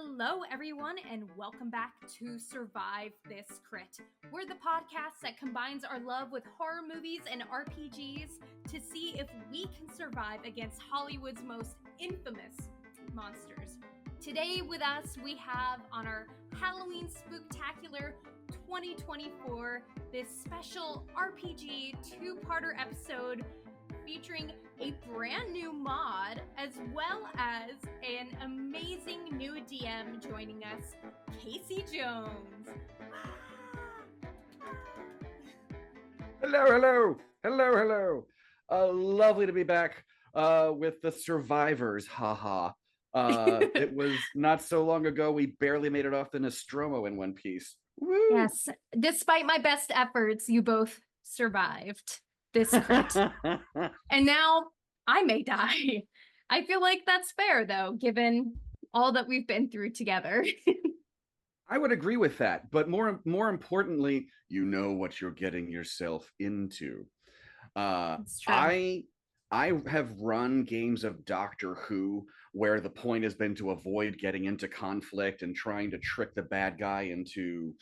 Hello, everyone, and welcome back to Survive This Crit. We're the podcast that combines our love with horror movies and RPGs to see if we can survive against Hollywood's most infamous monsters. Today with us, we have on our Halloween Spooktacular 2024 this special RPG two-parter episode featuring a brand new mod, as well as an amazing new DM joining us, Casey Jones. Hello. Lovely to be back with the survivors, haha. It was not so long ago we barely made it off the Nostromo in one piece. Woo! Yes, despite my best efforts, you both survived this crit. And now I may die. I feel like that's fair, though, given all that we've been through together. I would agree with that, but more importantly, you know what you're getting yourself into. That's true. I have run games of Doctor Who where the point has been to avoid getting into conflict and trying to trick the bad guy into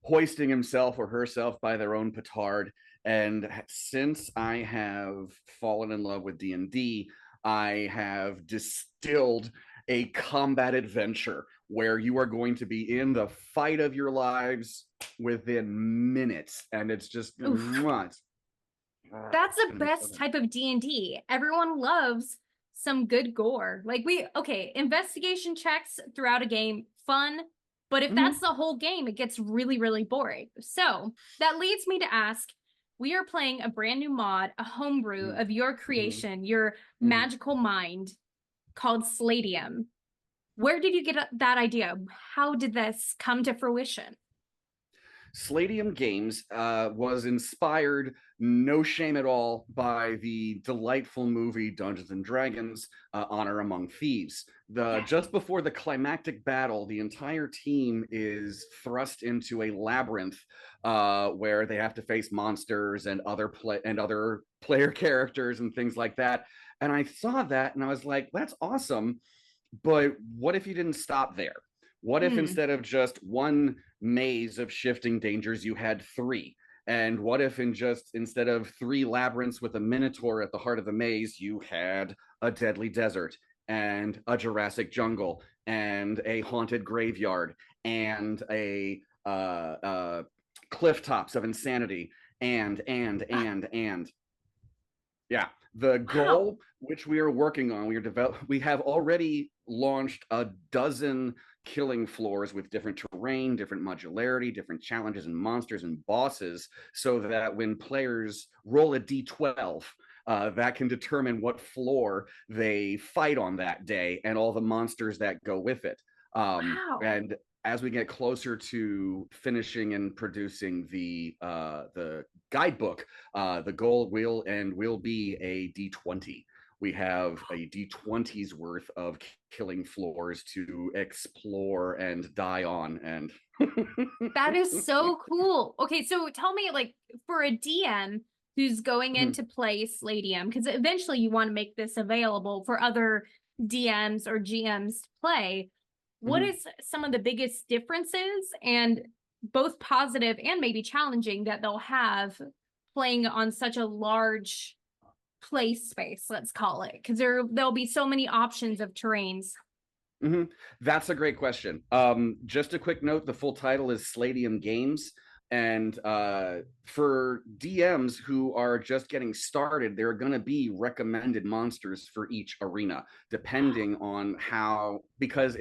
hoisting himself or herself by their own petard. And since I have fallen in love with D&D, I have distilled a combat adventure where you are going to be in the fight of your lives within minutes, and it's just That's the best type of D&D. Everyone loves some good gore. Like investigation checks throughout a game, fun, but if that's the whole game, it gets really, really boring. So that leads me to ask, we are playing a brand new mod, a homebrew of your creation, your magical mind called Slaydium. Where did you get that idea? How did this come to fruition? Slaydium Games was inspired, no shame at all, by the delightful movie Dungeons and Dragons, Honor Among Thieves. Just before the climactic battle, the entire team is thrust into a labyrinth where they have to face monsters and other player characters and things like that. And I saw that and I was like, that's awesome. But what if you didn't stop there? What if instead of just one maze of shifting dangers, you had three? And what if instead of three labyrinths with a minotaur at the heart of the maze, you had a deadly desert and a Jurassic jungle and a haunted graveyard and a cliff tops of insanity and yeah. The goal, which we are working on, we have already launched a dozen killing floors with different terrain, different modularity, different challenges and monsters and bosses, so that when players roll a d12, that can determine what floor they fight on that day and all the monsters that go with it. And as we get closer to finishing and producing the guidebook, the goal will be a D20. We have a D20's worth of killing floors to explore and die on. And that is so cool. Okay, so tell me, like, for a DM who's going in to play Slaydium, because eventually you want to make this available for other DMs or GMs to play. What is some of the biggest differences, and both positive and maybe challenging, that they'll have playing on such a large play space, let's call it, because there'll be so many options of terrains? That's a great question. Just a quick note, the full title is Slaydium Games. And for DMs who are just getting started, there are going to be recommended monsters for each arena, depending on because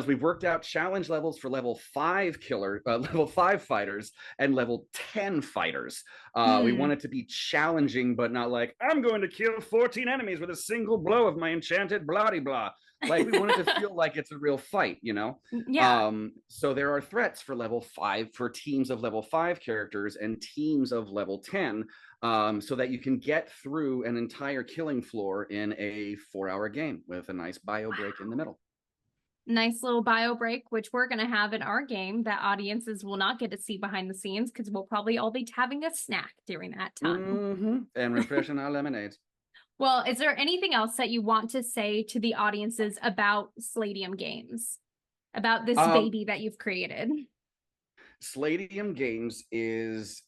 we've worked out challenge levels for level 5 level 5 fighters and level 10 fighters. We want it to be challenging, but not like, I'm going to kill 14 enemies with a single blow of my enchanted blah-de-blah. Like, we want it to feel like it's a real fight, you know? Yeah. So there are threats for level 5, for teams of level 5 characters and teams of level 10, so that you can get through an entire killing floor in a 4-hour game with a nice bio break in the middle. Nice little bio break, which we're going to have in our game that audiences will not get to see behind the scenes, because we'll probably all be having a snack during that time. And refreshing our lemonades. Well, is there anything else that you want to say to the audiences about Slaydium Games, about this baby that you've created? Slaydium Games is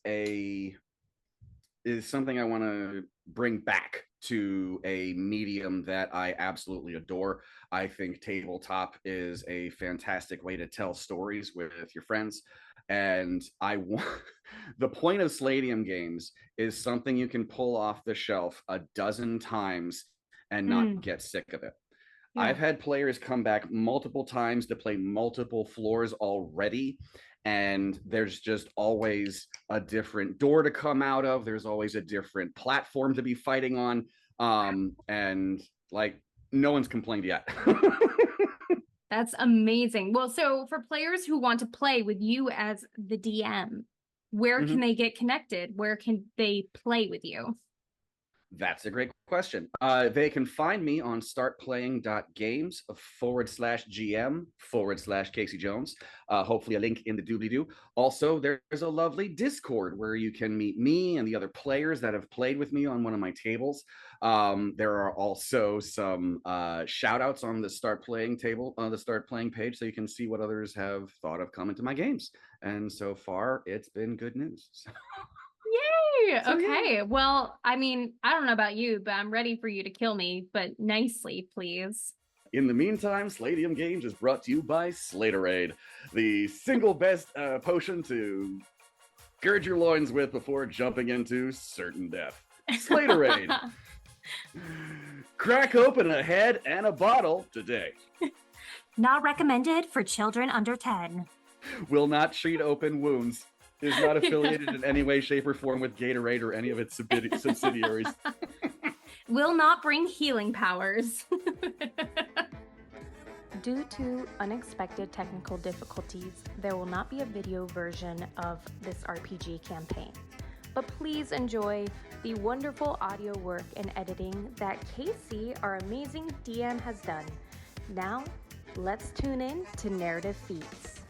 something I want to bring back to a medium that I absolutely adore. I think tabletop is a fantastic way to tell stories with your friends. And I want the point of Slaydium Games is something you can pull off the shelf a dozen times and not get sick of it. Yeah. I've had players come back multiple times to play multiple floors already, and there's just always a different door to come out of. There's always a different platform to be fighting on, and like no one's complained yet. That's amazing. Well, so for players who want to play with you as the DM, where can they get connected? Where can they play with you? That's a great question. They can find me on startplaying.games/GM/CaseyJones. Hopefully a link in the doobly-doo. Also, there's a lovely Discord where you can meet me and the other players that have played with me on one of my tables. There are also some shout outs on the Start Playing table, on the Start Playing page, so you can see what others have thought of coming to my games. And so far, it's been good news. Yay! So, okay. Yeah. Well, I mean, I don't know about you, but I'm ready for you to kill me, but nicely, please. In the meantime, Slaydium Games is brought to you by Slayderade, the single best potion to gird your loins with before jumping into certain death. Slayderade. Crack open a head and a bottle today. Not recommended for children under 10. Will not treat open wounds. Is not affiliated in any way, shape, or form with Gatorade or any of its subsidiaries. Will not bring healing powers. Due to unexpected technical difficulties, there will not be a video version of this RPG campaign. But please enjoy the wonderful audio work and editing that Casey, our amazing DM, has done. Now, let's tune in to Narrative Feats.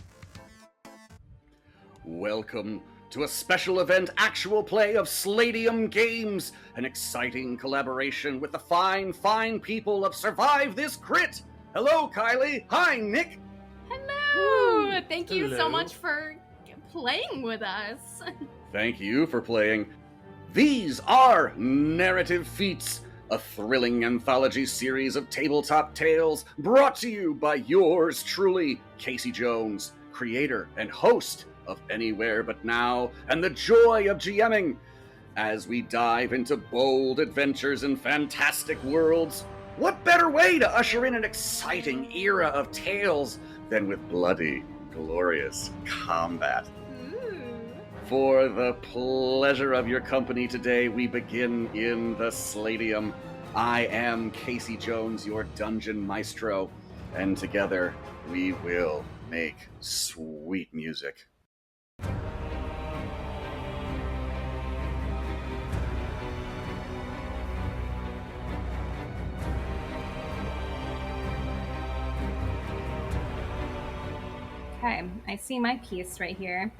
Welcome to a special event actual play of Slaydium Games, an exciting collaboration with the fine people of Survive This Crit. Hello, Kylie. Hi, Nick. Hello. Thank you so much for playing with us. Thank you for playing. These are Narrative Feats, a thrilling anthology series of tabletop tales brought to you by yours truly, Casey Jones, creator and host of Anywhere But Now and the joy of GMing. As we dive into bold adventures in fantastic worlds, what better way to usher in an exciting era of tales than with bloody, glorious combat? For the pleasure of your company today, we begin in the Slaydium. I am Casey Jones, your dungeon maestro, and together we will make sweet music. Okay, I see my piece right here.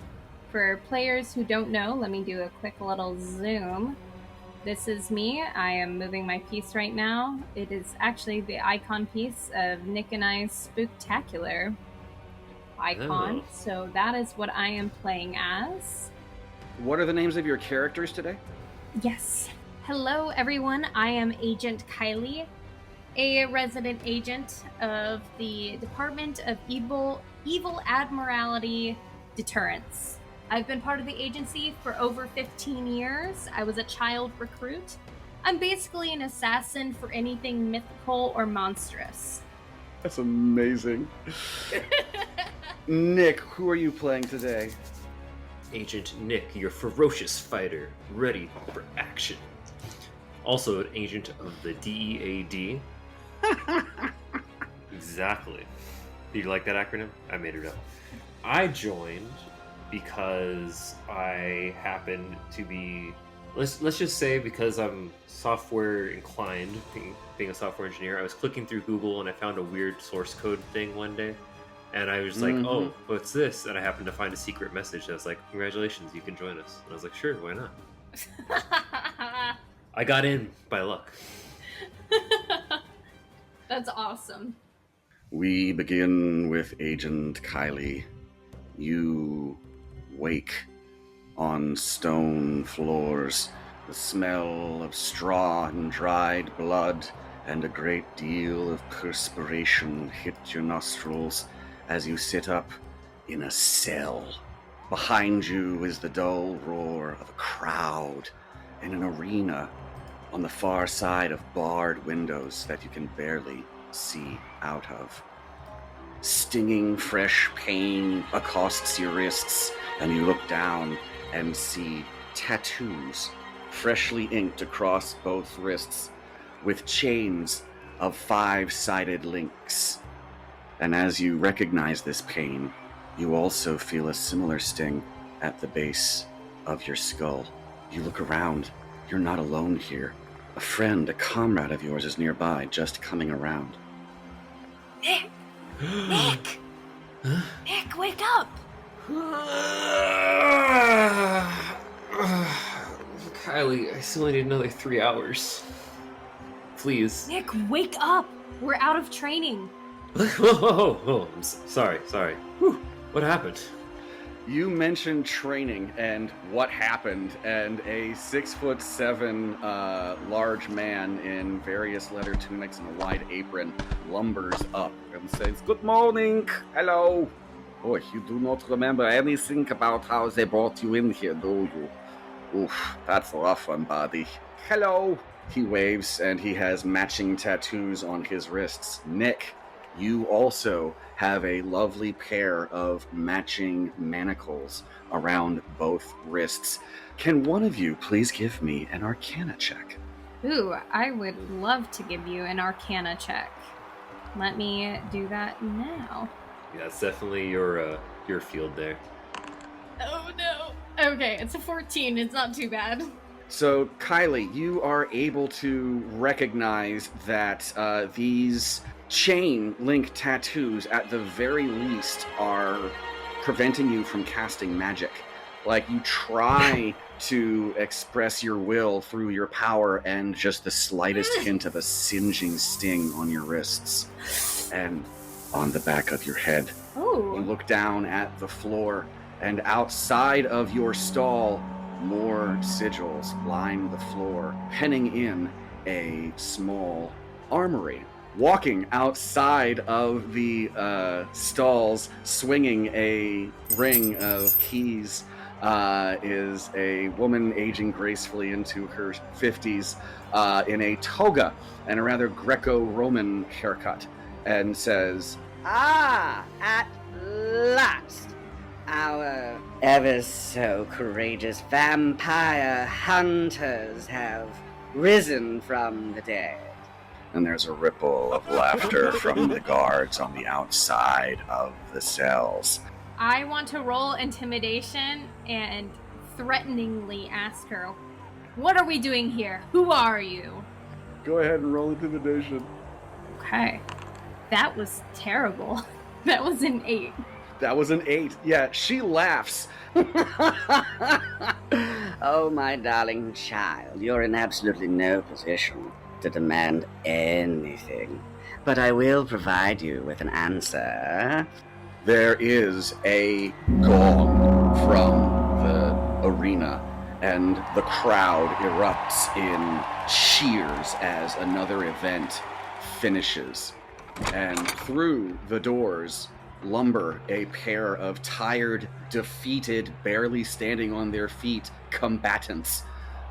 For players who don't know, let me do a quick little zoom. This is me. I am moving my piece right now. It is actually the icon piece of Nick and I's Spooktacular icon. Oh. So that is what I am playing as. What are the names of your characters today? Yes. Hello, everyone. I am Agent Kylie, a resident agent of the Department of Evil Admiralty Deterrence. I've been part of the agency for over 15 years. I was a child recruit. I'm basically an assassin for anything mythical or monstrous. That's amazing. Nick, who are you playing today? Agent Nick, your ferocious fighter, ready for action. Also an agent of the DEAD. Exactly. Do you like that acronym? I made it up. I joined because I happen to be, let's just say, because I'm software inclined, being a software engineer. I was clicking through Google and I found a weird source code thing one day, and I was like, oh, what's this? And I happened to find a secret message that was like, congratulations, you can join us. And I was like, sure, why not? I got in by luck. That's awesome. We begin with Agent Kylie. You wake on stone floors. The smell of straw and dried blood and a great deal of perspiration hit your nostrils as you sit up in a cell. Behind you is the dull roar of a crowd in an arena on the far side of barred windows that you can barely see out of. Stinging fresh pain accosts your wrists, and you look down and see tattoos freshly inked across both wrists with chains of 5-sided links. And as you recognize this pain, you also feel a similar sting at the base of your skull. You look around. You're not alone here. A friend, a comrade of yours is nearby, just coming around. Nick! Nick! Nick, wake up! Kylie, I still need another 3 hours. Please. Nick, wake up! We're out of training. Oh, I'm sorry. Whew. What happened? You mentioned training and what happened, and a 6'7" large man in various leather tunics and a wide apron lumbers up and says, "Good morning, hello. Oh, you do not remember anything about how they brought you in here, do you? Oof, that's a rough one, buddy. Hello." He waves, and he has matching tattoos on his wrists. Nick, you also have a lovely pair of matching manacles around both wrists. Can one of you please give me an Arcana check? Ooh, I would love to give you an Arcana check. Let me do that now. Yeah, it's definitely your field there. Oh no. Okay, it's a 14. It's not too bad. So, Kylie, you are able to recognize that these chain link tattoos, at the very least, are preventing you from casting magic. Like, you try to express your will through your power, and just the slightest hint of a singeing sting on your wrists and on the back of your head. Oh. You look down at the floor, and outside of your stall, more sigils line the floor, penning in a small armory. Walking outside of the stalls, swinging a ring of keys, is a woman aging gracefully into her 50s in a toga and a rather Greco-Roman haircut, and says, "Ah, at last! Our ever so courageous vampire hunters have risen from the dead." And there's a ripple of laughter from the guards on the outside of the cells. I want to roll intimidation and threateningly ask her, "What are we doing here? Who are you?" Go ahead and roll intimidation. Okay. That was terrible. That was an 8. That was an 8. Yeah, she laughs. Oh, my darling child, you're in absolutely no position to demand anything, but I will provide you with an answer. There is a gong from the arena, and the crowd erupts in cheers as another event finishes. And through the doors lumber a pair of tired, defeated, barely standing on their feet combatants.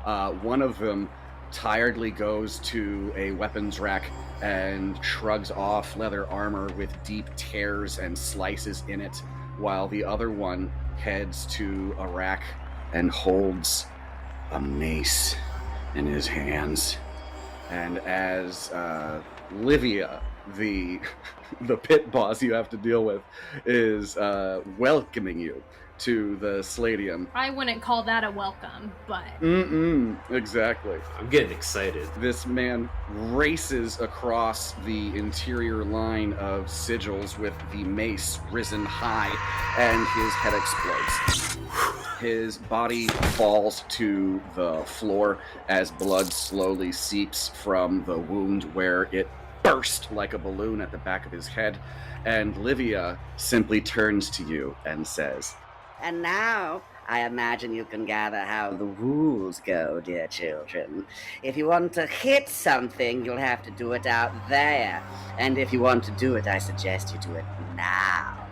One of them tiredly goes to a weapons rack and shrugs off leather armor with deep tears and slices in it, while the other one heads to a rack and holds a mace in his hands. And as Livia the pit boss you have to deal with is welcoming you to the Slaydium. I wouldn't call that a welcome, but... Exactly. I'm getting excited. This man races across the interior line of sigils with the mace risen high, and his head explodes. His body falls to the floor as blood slowly seeps from the wound where it burst like a balloon at the back of his head, and Livia simply turns to you and says, And now, I imagine you can gather how the rules go, dear children. If you want to hit something, you'll have to do it out there. And if you want to do it, I suggest you do it now.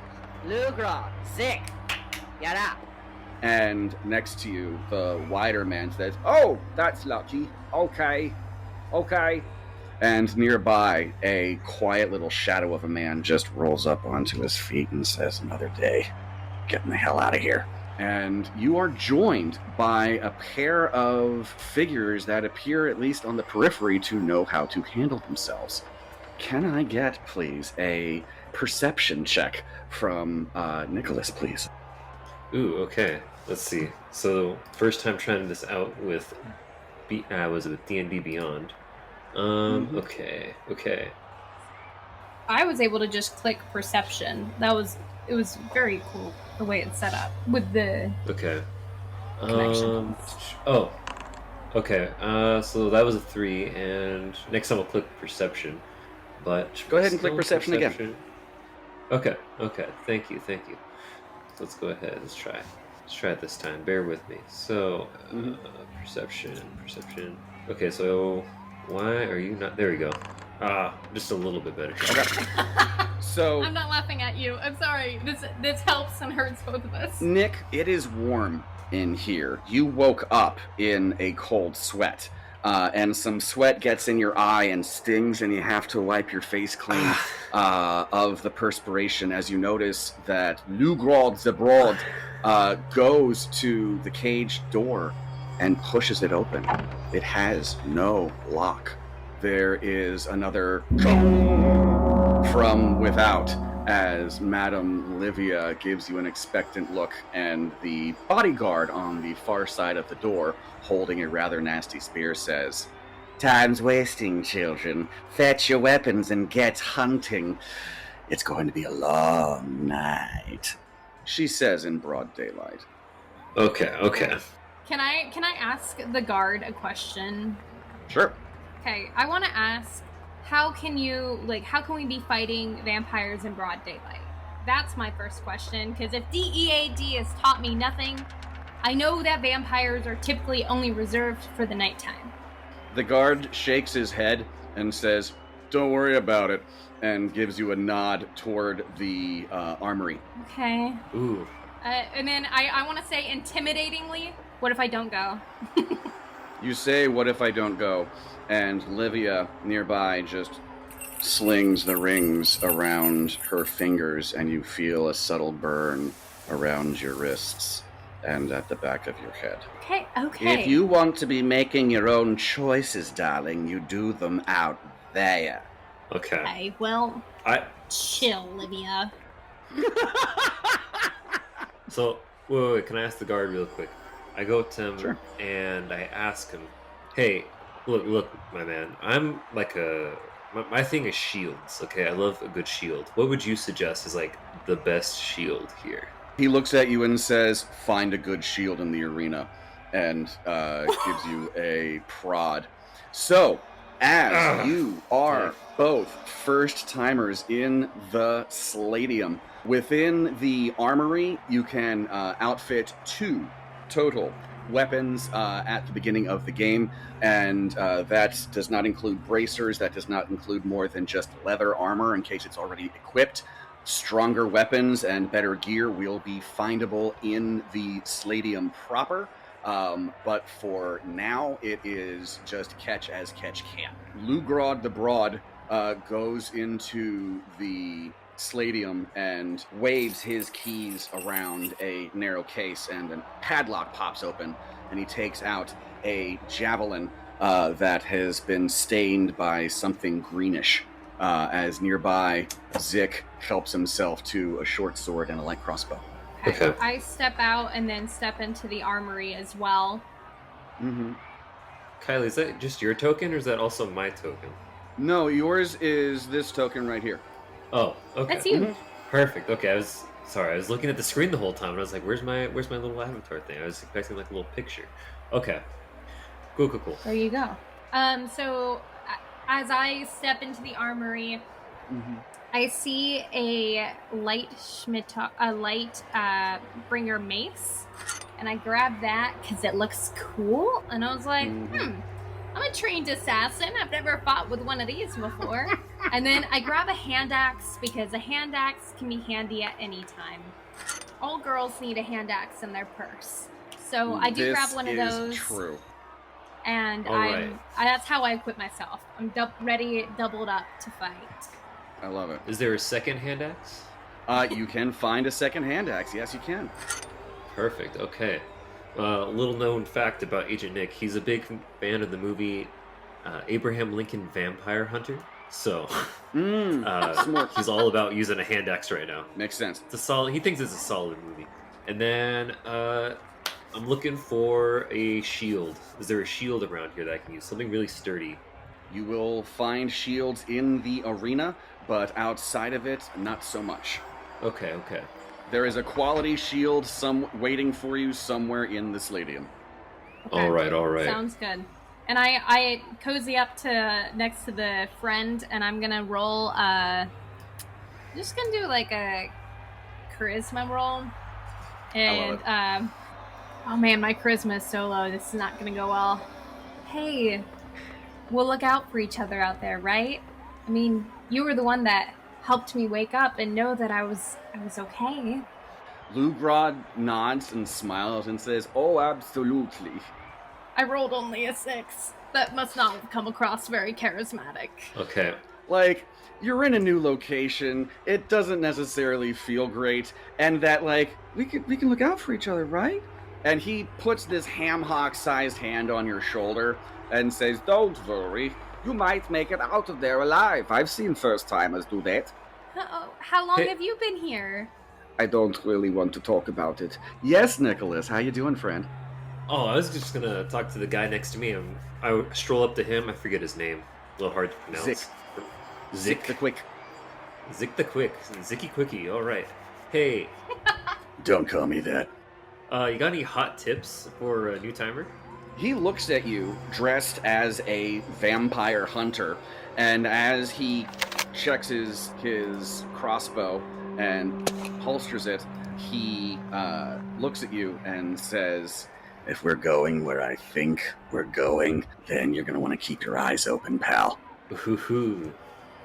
Lugron, Zick, get up. And next to you, the wider man says, "Oh, that's lucky. Okay. And nearby, a quiet little shadow of a man just rolls up onto his feet and says, "Another day. Getting the hell out of here." And you are joined by a pair of figures that appear, at least on the periphery, to know how to handle themselves. Can I get, please, a perception check from Nicholas, please? Ooh, okay. Let's see. So, first time trying this out with was it with D&D Beyond? Okay. I was able to just click perception. It was very cool the way it's set up with the connection. Okay. So that was a 3, and next time I'll click perception. But go ahead and click perception again. Okay. Thank you. Let's go ahead. Let's try it this time. Bear with me. So, perception. Okay, so why are you not? There we go. Just a little bit better. Okay. So I'm not laughing at you. I'm sorry. This helps and hurts both of us. Nick, it is warm in here. You woke up in a cold sweat. And some sweat gets in your eye and stings, and you have to wipe your face clean of the perspiration as you notice that Lugrod the Broad goes to the cage door and pushes it open. It has no lock. There is another from without as Madame Livia gives you an expectant look, and the bodyguard on the far side of the door, holding a rather nasty spear, says, "Time's wasting, children. Fetch your weapons and get hunting. It's going to be a long night," she says in broad daylight. Okay. Can I ask the guard a question? Sure. Okay, I want to ask, how can we be fighting vampires in broad daylight? That's my first question, because if DEAD has taught me nothing, I know that vampires are typically only reserved for the nighttime. The guard shakes his head and says, "Don't worry about it," and gives you a nod toward the armory. Okay. Ooh. And then I want to say intimidatingly, what if I don't go? You say, "What if I don't go?" And Livia nearby just slings the rings around her fingers, and you feel a subtle burn around your wrists and at the back of your head. Okay. If you want to be making your own choices, darling, you do them out there. Okay. Well, chill, Livia. So, wait, can I ask the guard real quick? I go to him Sure. and I ask him, "Hey, look, my man, I'm like my thing is shields, okay? I love a good shield. What would you suggest is like the best shield here?" He looks at you and says, "Find a good shield in the arena," and gives you a prod. So, as you are both first-timers in the Slaydium, within the armory, you can outfit 2 total weapons at the beginning of the game, and that does not include bracers. That does not include more than just leather armor in case it's already equipped. Stronger weapons and better gear will be findable in the Slaydium proper, but for now it is just catch as catch can. Lugrod the Broad goes into the Slaydium and waves his keys around a narrow case, and a padlock pops open, and he takes out a javelin that has been stained by something greenish. as nearby Zik helps himself to a short sword and a light crossbow. Okay. I step out and then step into the armory as well. Mm-hmm. Kylie, is that just your token, or is that also my token? No, yours is this token right here. Oh, okay. That's you. Mhm. Perfect. Okay, I was looking at the screen the whole time, and I was like, "Where's my little avatar thing?" I was expecting like a little picture. Okay. Cool. There you go. So as I step into the armory, I see a light bringer mace, and I grab that because it looks cool. And I was like, I'm a trained assassin. I've never fought with one of these before. And then I grab a hand axe because a hand axe can be handy at any time. All girls need a hand axe in their purse. So I do grab one of those. This is true. And that's how I equip myself. I'm ready, doubled up to fight. I love it. Is there a second hand axe? You can find a second hand axe. Yes, you can. Perfect. Okay. Little known fact about Agent Nick: he's a big fan of the movie Abraham Lincoln Vampire Hunter. So he's all about using a hand axe right now. Makes sense. He thinks it's a solid movie. And then I'm looking for a shield. Is there a shield around here that I can use? Something really sturdy. You will find shields in the arena, but outside of it, not so much. Okay. There is a quality shield waiting for you somewhere in the Slaydium. Okay. All right. Sounds good. And I cozy up to next to the friend, and I'm gonna roll. Just gonna do like a charisma roll. And oh man, my charisma is so low. This is not gonna go well. Hey, we'll look out for each other out there, right? I mean, you were the one that helped me wake up and know that I was okay. Lugrod nods and smiles and says, "Oh, absolutely." I rolled only a 6. That must not have come across very charismatic. Okay. Like, you're in a new location, it doesn't necessarily feel great, and that, like, we can look out for each other, right? And he puts this ham-hock-sized hand on your shoulder and says, "Don't worry, you might make it out of there alive. I've seen first-timers do that." How long have you been here? I don't really want to talk about it. Yes, Nicholas, how you doing, friend? Oh, I was just gonna talk to the guy next to me. I stroll up to him. I forget his name. A little hard to pronounce. Zik the Quick. Zik the Quick. Zicky Quickie. All right. Hey. Don't call me that. You got any hot tips for a new timer? He looks at you dressed as a vampire hunter, and as he checks his crossbow and holsters it, he looks at you and says, "If we're going where I think we're going, then you're going to want to keep your eyes open, pal." Ooh.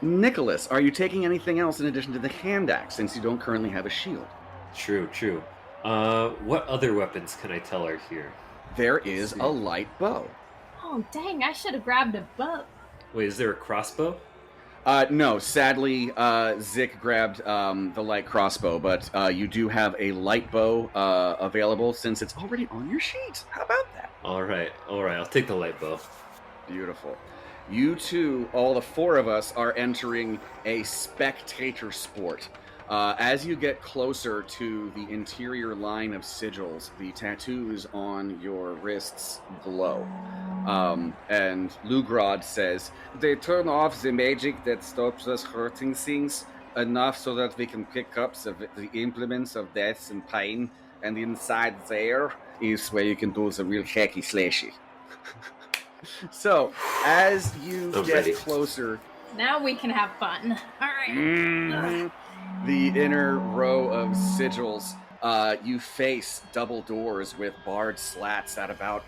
Nicholas, are you taking anything else in addition to the hand axe, since you don't currently have a shield? True. What other weapons can I tell are here? There is a light bow. Oh, dang, I should have grabbed a bow. Wait, is there a crossbow? No, sadly, Zik grabbed the light crossbow, but you do have a light bow available since it's already on your sheet. How about that? All right, I'll take the light bow. Beautiful. You two, all the 4 of us, are entering a spectator sport. As you get closer to the interior line of sigils, the tattoos on your wrists glow. And Lugrod says, "They turn off the magic that stops us hurting things enough so that we can pick up the implements of death and pain, and inside there is where you can do the real hacky slashy." So, as you get closer... Now we can have fun. All right. The inner row of sigils, you face double doors with barred slats at about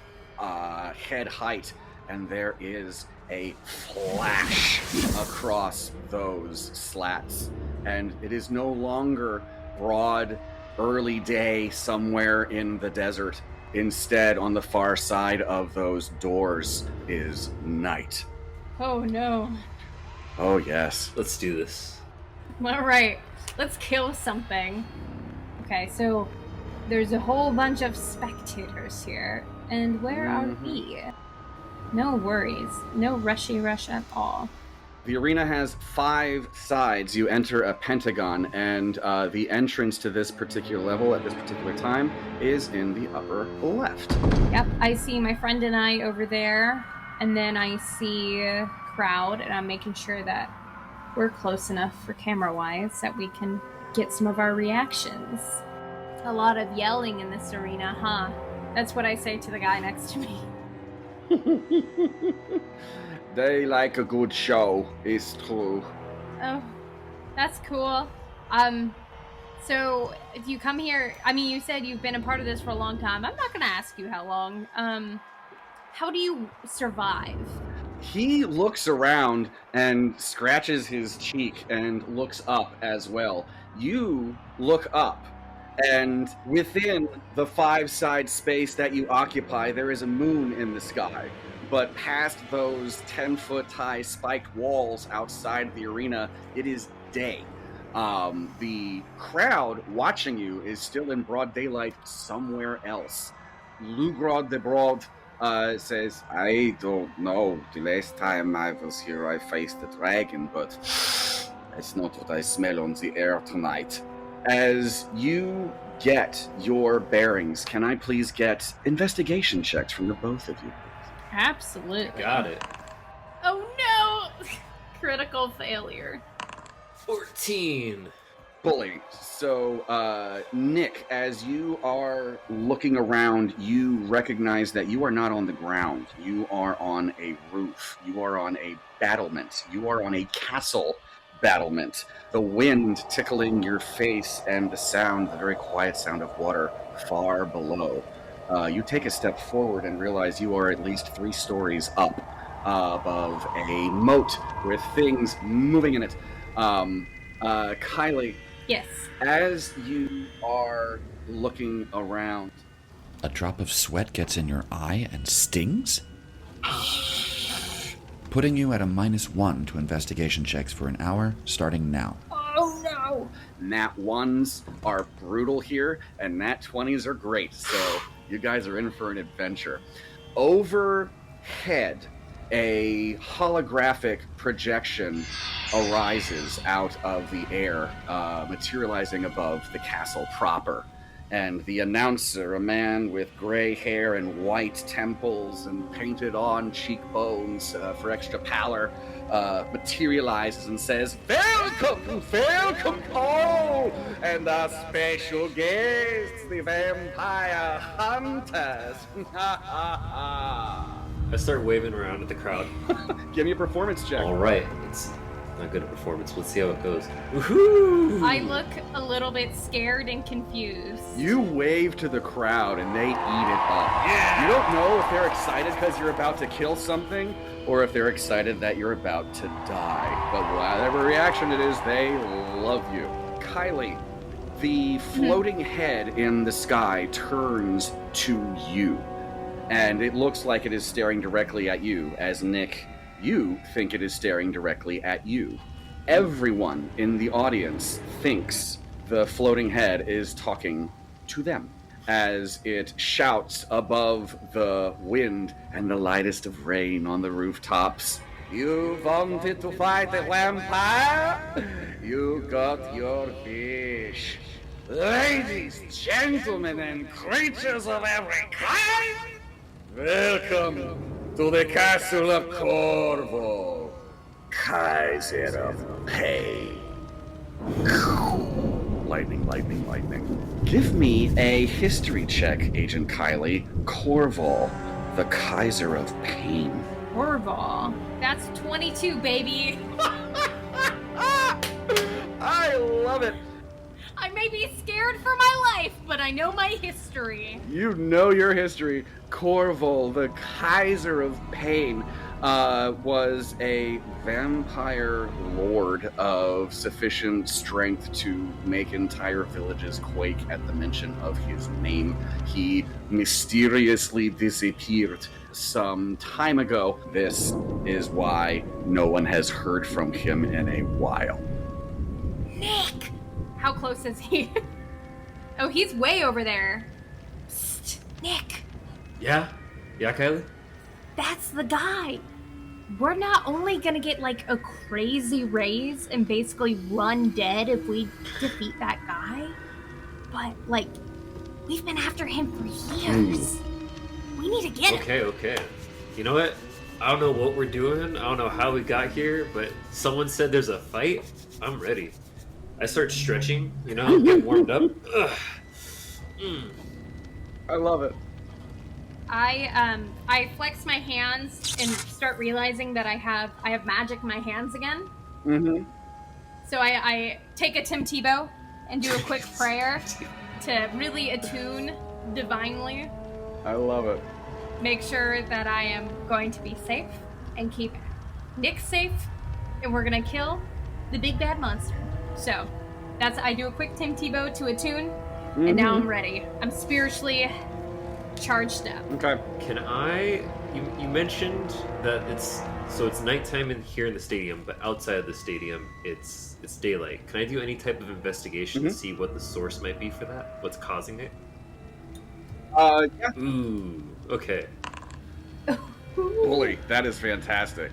head height, and there is a flash across those slats. And it is no longer broad, early day somewhere in the desert. Instead, on the far side of those doors is night. Oh, no. Oh, yes. Let's do this. All right. Let's kill something. Okay, so there's a whole bunch of spectators here. And where are we? No worries. No rushy rush at all. The arena has 5 sides. You enter a pentagon, and the entrance to this particular level at this particular time is in the upper left. Yep, I see my friend and I over there, and then I see a crowd, and I'm making sure that we're close enough for camera-wise that we can get some of our reactions. A lot of yelling in this arena, huh? That's what I say to the guy next to me. They like a good show, it's true. Oh, that's cool. So if you come here, I mean, you said you've been a part of this for a long time. I'm not gonna ask you how long. How do you survive? He looks around and scratches his cheek and looks up as well. You look up, and within the 5-side space that you occupy, there is a moon in the sky. But past those 10-foot high spiked walls outside the arena, it is day. The crowd watching you is still in broad daylight somewhere else. Lugrod the Broad says, I don't know. The last time I was here, I faced a dragon, but it's not what I smell on the air tonight. As you get your bearings, can I please get investigation checks from the both of you? Absolutely. Got it. Oh no! Critical failure. 14. Bully. So, Nick, as you are looking around, you recognize that you are not on the ground. You are on a roof. You are on a battlement. You are on a castle battlement. The wind tickling your face and the very quiet sound of water far below. You take a step forward and realize you are at least 3 stories up above a moat with things moving in it. Kylie. Yes. As you are looking around... A drop of sweat gets in your eye and stings? Putting you at a -1 to investigation checks for an hour, starting now. Oh no! Nat 1s are brutal here, and Nat 20s are great, so you guys are in for an adventure. Overhead, a holographic projection arises out of the air, materializing above the castle proper. And the announcer, a man with gray hair and white temples and painted-on cheekbones for extra pallor, materializes and says, Welcome, all, and our special guests, the vampire hunters. I start waving around at the crowd. Give me a performance check. All right. It's not good at performance. Let's see how it goes. Woohoo! I look a little bit scared and confused. You wave to the crowd and they eat it up. Yeah. You don't know if they're excited because you're about to kill something or if they're excited that you're about to die. But whatever reaction it is, they love you. Kylie, the floating head in the sky turns to you. And it looks like it is staring directly at you, as Nick, you think it is staring directly at you. Everyone in the audience thinks the floating head is talking to them, as it shouts above the wind and the lightest of rain on the rooftops. You wanted to fight a vampire? You got your wish. Ladies, gentlemen, and creatures of every kind, welcome to the castle of Corvo, Kaiser of Pain. Lightning, lightning, lightning. Give me a history check, Agent Kylie. Corvo, the Kaiser of Pain. Corvo. That's 22, baby. I love it. I may be scared for my life, but I know my history. You know your history. Corvo, the Kaiser of Pain, was a vampire lord of sufficient strength to make entire villages quake at the mention of his name. He mysteriously disappeared some time ago. This is why no one has heard from him in a while. Nick! How close is he? Oh, he's way over there. Psst, Nick. Yeah? Yeah, Kylie? That's the guy. we're not only gonna get like a crazy raise and basically run dead if we defeat that guy, but like we've been after him for years. We need to get him. Okay. You know what? I don't know what we're doing. I don't know how we got here, but someone said there's a fight. I'm ready. I start stretching, get warmed up. Ugh. I love it. I flex my hands and start realizing that I have magic in my hands again. Mm-hmm. So I take a Tim Tebow and do a quick prayer to really attune divinely. I love it. Make sure that I am going to be safe and keep Nick safe, and we're gonna kill the big bad monster. So I do a quick Tim Tebow to attune, and now I'm ready. I'm spiritually charged up. Okay. Can I? You mentioned that it's nighttime here in the stadium, but outside of the stadium, it's daylight. Can I do any type of investigation to see what the source might be for that? What's causing it? Yeah. Ooh. Okay. Bully, that is fantastic.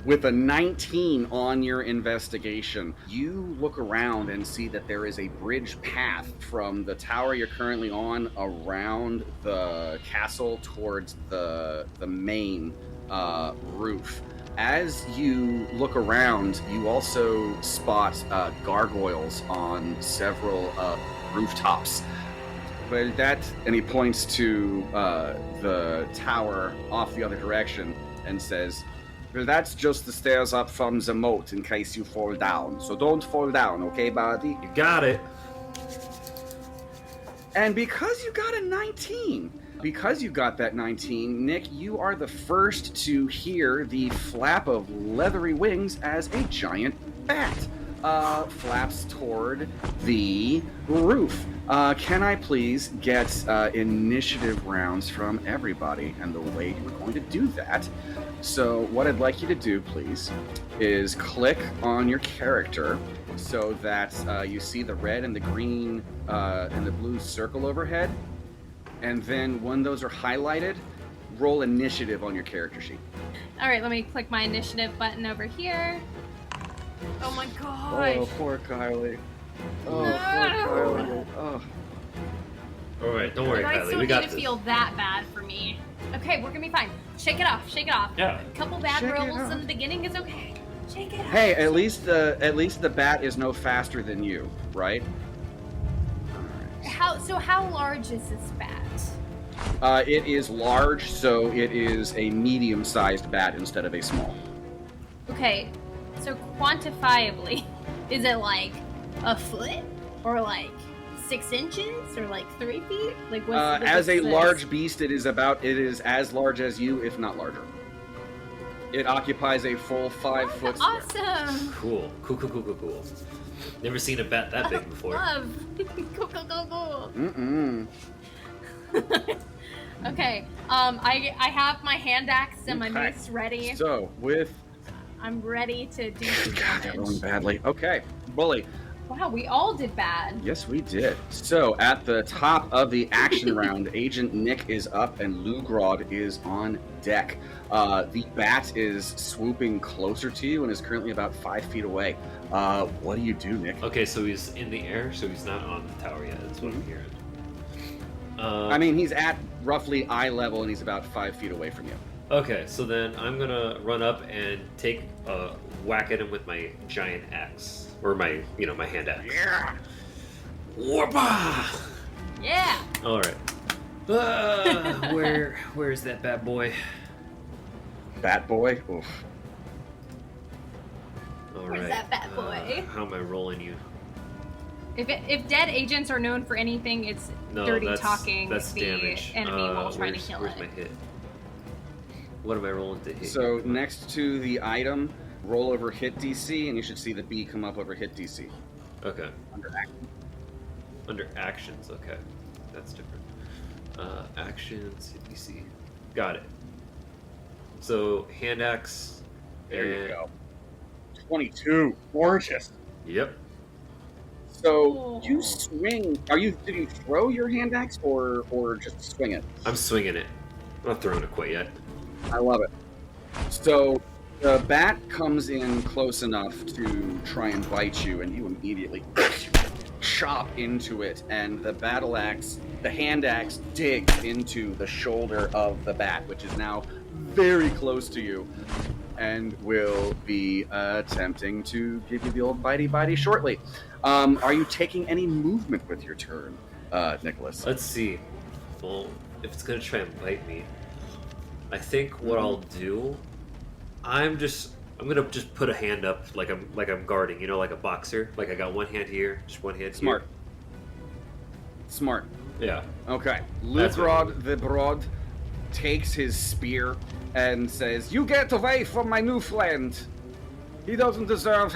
With a 19 on your investigation, you look around and see that there is a bridge path from the tower you're currently on around the castle towards the main roof. As you look around, you also spot gargoyles on several rooftops. Well, and he points to the tower off the other direction and says, well, that's just the stairs up from the moat in case you fall down. So don't fall down, okay, buddy? You got it. And because you got that 19, Nick, you are the first to hear the flap of leathery wings as a giant bat flaps toward the roof. Can I please get initiative rounds from everybody? And the way we're going to do that, so what I'd like you to do, please, is click on your character so that you see the red and the green and the blue circle overhead. And then when those are highlighted, roll initiative on your character sheet. All right, let me click my initiative button over here. Oh my gosh. Oh, poor Kylie. Oh, No. poor Kylie. Oh. All right, don't worry, You guys Kylie. don't We got need to this. feel that bad for me. Okay, we're gonna be fine. Shake it off. Yeah. A couple bad Shake it rolls off. in the beginning is okay. Shake it off. Hey, at least the bat is no faster than you, right? How large is this bat? It is large, so it is a medium-sized bat instead of a small. Okay, so quantifiably, is it like a foot or like 6 inches or like 3 feet? Like what's as a this? large beast, it is as large as you, if not larger. It occupies a full 5 foot square. Awesome. Cool. Never seen a bat that big before. Love. Cool. Mm-mm. Okay. I have my hand axe and my Okay. mace ready. So I'm ready to do some God, that damage. went badly. Okay, Bully. Wow, we all did bad. Yes, we did. So at the top of the action round, Agent Nick is up and Lugrod is on deck. The bat is swooping closer to you and is currently about 5 feet away. What do you do, Nick? Okay, so he's in the air, so he's not on the tower yet. That's what I'm hearing. I mean, he's at roughly eye level and he's about 5 feet away from you. Okay, so then I'm gonna run up and take a whack at him with my giant axe, or my hand axe. Yeah. Whoopah! Yeah. All right. Where's that bad boy? Bat boy? Oof. All Where's right. that bad boy? How am I rolling you? If dead agents are known for anything, it's dirty talking that's the damage. enemy while trying to kill Where's it. my hit? What am I rolling to hit? So next to the item, roll over hit DC, and you should see the B come up over hit DC. Okay. Under action. Under actions, okay. That's different. Actions, hit DC. Got it. So, hand axe. There you go. 22. Gorgeous. Yep. So you swing. Did you throw your hand axe or just swing it? I'm swinging it. I'm not throwing it quite yet. I love it. So The bat comes in close enough to try and bite you, and you immediately chop into it, and the hand axe digs into the shoulder of the bat, which is now very close to you, and will be attempting to give you the old bitey shortly. Are you taking any movement with your turn, Nicholas? Let's see. Well, if it's gonna try and bite me, I think what I'll do, I'm gonna just put a hand up like I'm guarding, you know, like a boxer. Like I got one hand here, just one hand Smart. here. Smart. Yeah. Okay. Lugrod the Broad takes his spear and says, "You get away from my new friend. He doesn't deserve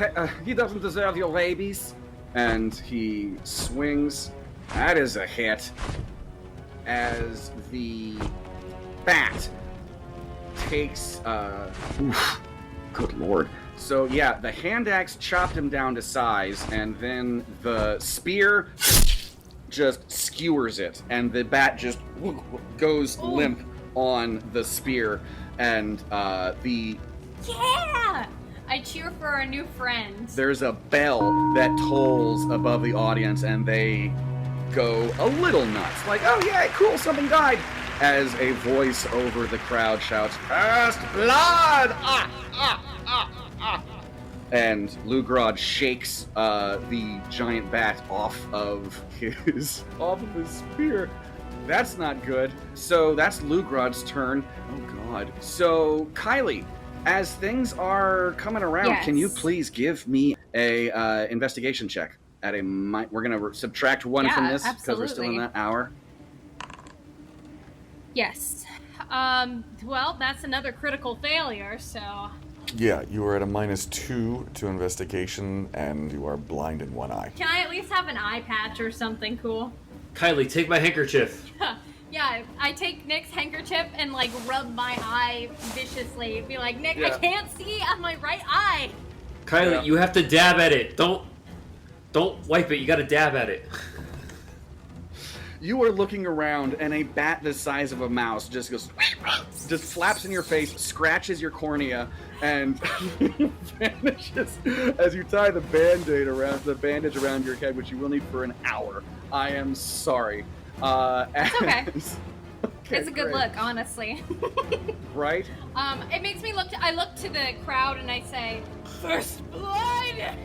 your babies." And he swings. That is a hit. As the bat takes, good lord. So yeah, the hand axe chopped him down to size, and then the spear just skewers it, and the bat just goes limp on the spear, and Yeah! I cheer for our new friends. There's a bell that tolls above the audience, and they go a little nuts. Like, oh yeah, cool, something died. As a voice over the crowd shouts, "First blood!" And Lugrod shakes the giant bat off of his spear. That's not good. So that's Lugrod's turn. Oh god. So Kylie, as things are coming around, Can you please give me a investigation check at a? We're gonna subtract 1 from this because we're still in that hour. Yes. Well, that's another critical failure. So. Yeah, you are at a -2 to investigation, and you are blind in one eye. Can I at least have an eye patch or something cool? Kylie, take my handkerchief. Yeah, I take Nick's handkerchief and like rub my eye viciously. Be like, Nick, I can't see on my right eye. Kylie, you have to dab at it. Don't wipe it. You got to dab at it. You are looking around, and a bat the size of a mouse just flaps in your face, scratches your cornea, and vanishes as you tie the bandage around your head, which you will need for an hour. I am sorry. It's okay. Okay, it's a good look, honestly. Right? It makes me look. I look to the crowd and I say, "First blood."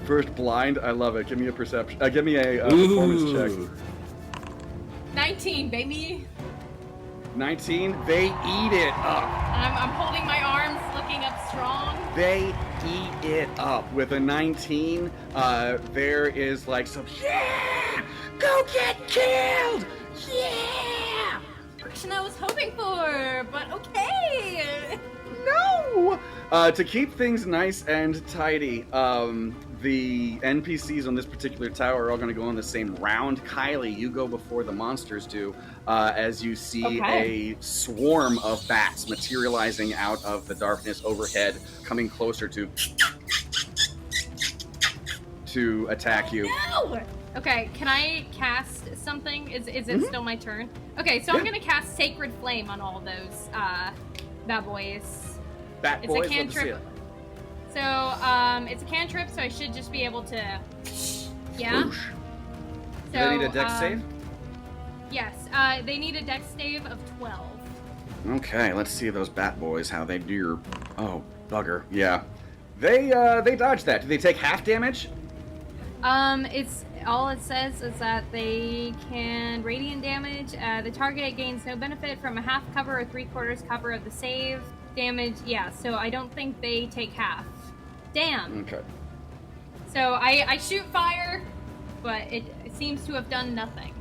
First blind. I love it. Give me a perception. Give me a performance check. 19, baby. 19. They eat it up. I'm holding my arms, looking up strong. They eat it up. With a 19, there is like some, yeah! Go get killed! Yeah! Action I was hoping for, but okay. No! To keep things nice and tidy, the NPCs on this particular tower are all going to go on the same round. Kylie, you go before the monsters do, as you see a swarm of bats materializing out of the darkness overhead, coming closer to attack you. No! Okay, can I cast something? Is it still my turn? Okay, so I'm going to cast Sacred Flame on all those bad boys. Bat boys, it's a cantrip. So, it's a cantrip, so I should just be able to... Yeah? Oosh. Do they need a dex save? Yes, they need a dex save of 12. Okay, let's see those bat boys, how they do your... Oh, bugger. Yeah. They dodge that. Do they take half damage? It's... All it says is that they can radiant damage. The target gains no benefit from a half cover or 3/4 cover of the save. Damage, yeah, so I don't think they take half. Damn. Okay. So I shoot fire, but it seems to have done nothing.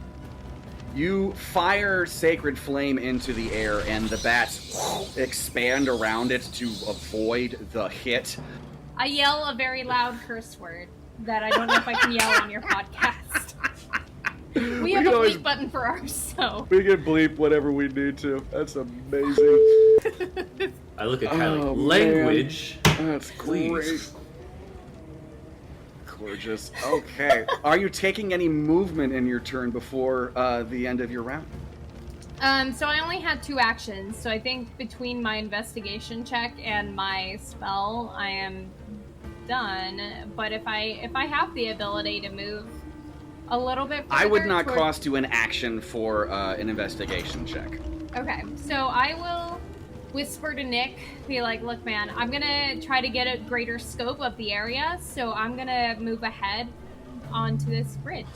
You fire Sacred Flame into the air, and the bats expand around it to avoid the hit. I yell a very loud curse word that I don't know if I can yell on your podcast. We have a bleep button for ourselves. We can bleep whatever we need to. That's amazing. I look at Kylie. Language. That's great. Gorgeous. Okay. Are you taking any movement in your turn before the end of your round? So I only had 2 actions, so I think between my investigation check and my spell, I am done. But if I have the ability to move a little bit further, I would not cost you an action for an investigation check. Okay, so I will whisper to Nick, be like, look, man, I'm gonna try to get a greater scope of the area, so I'm gonna move ahead onto this bridge.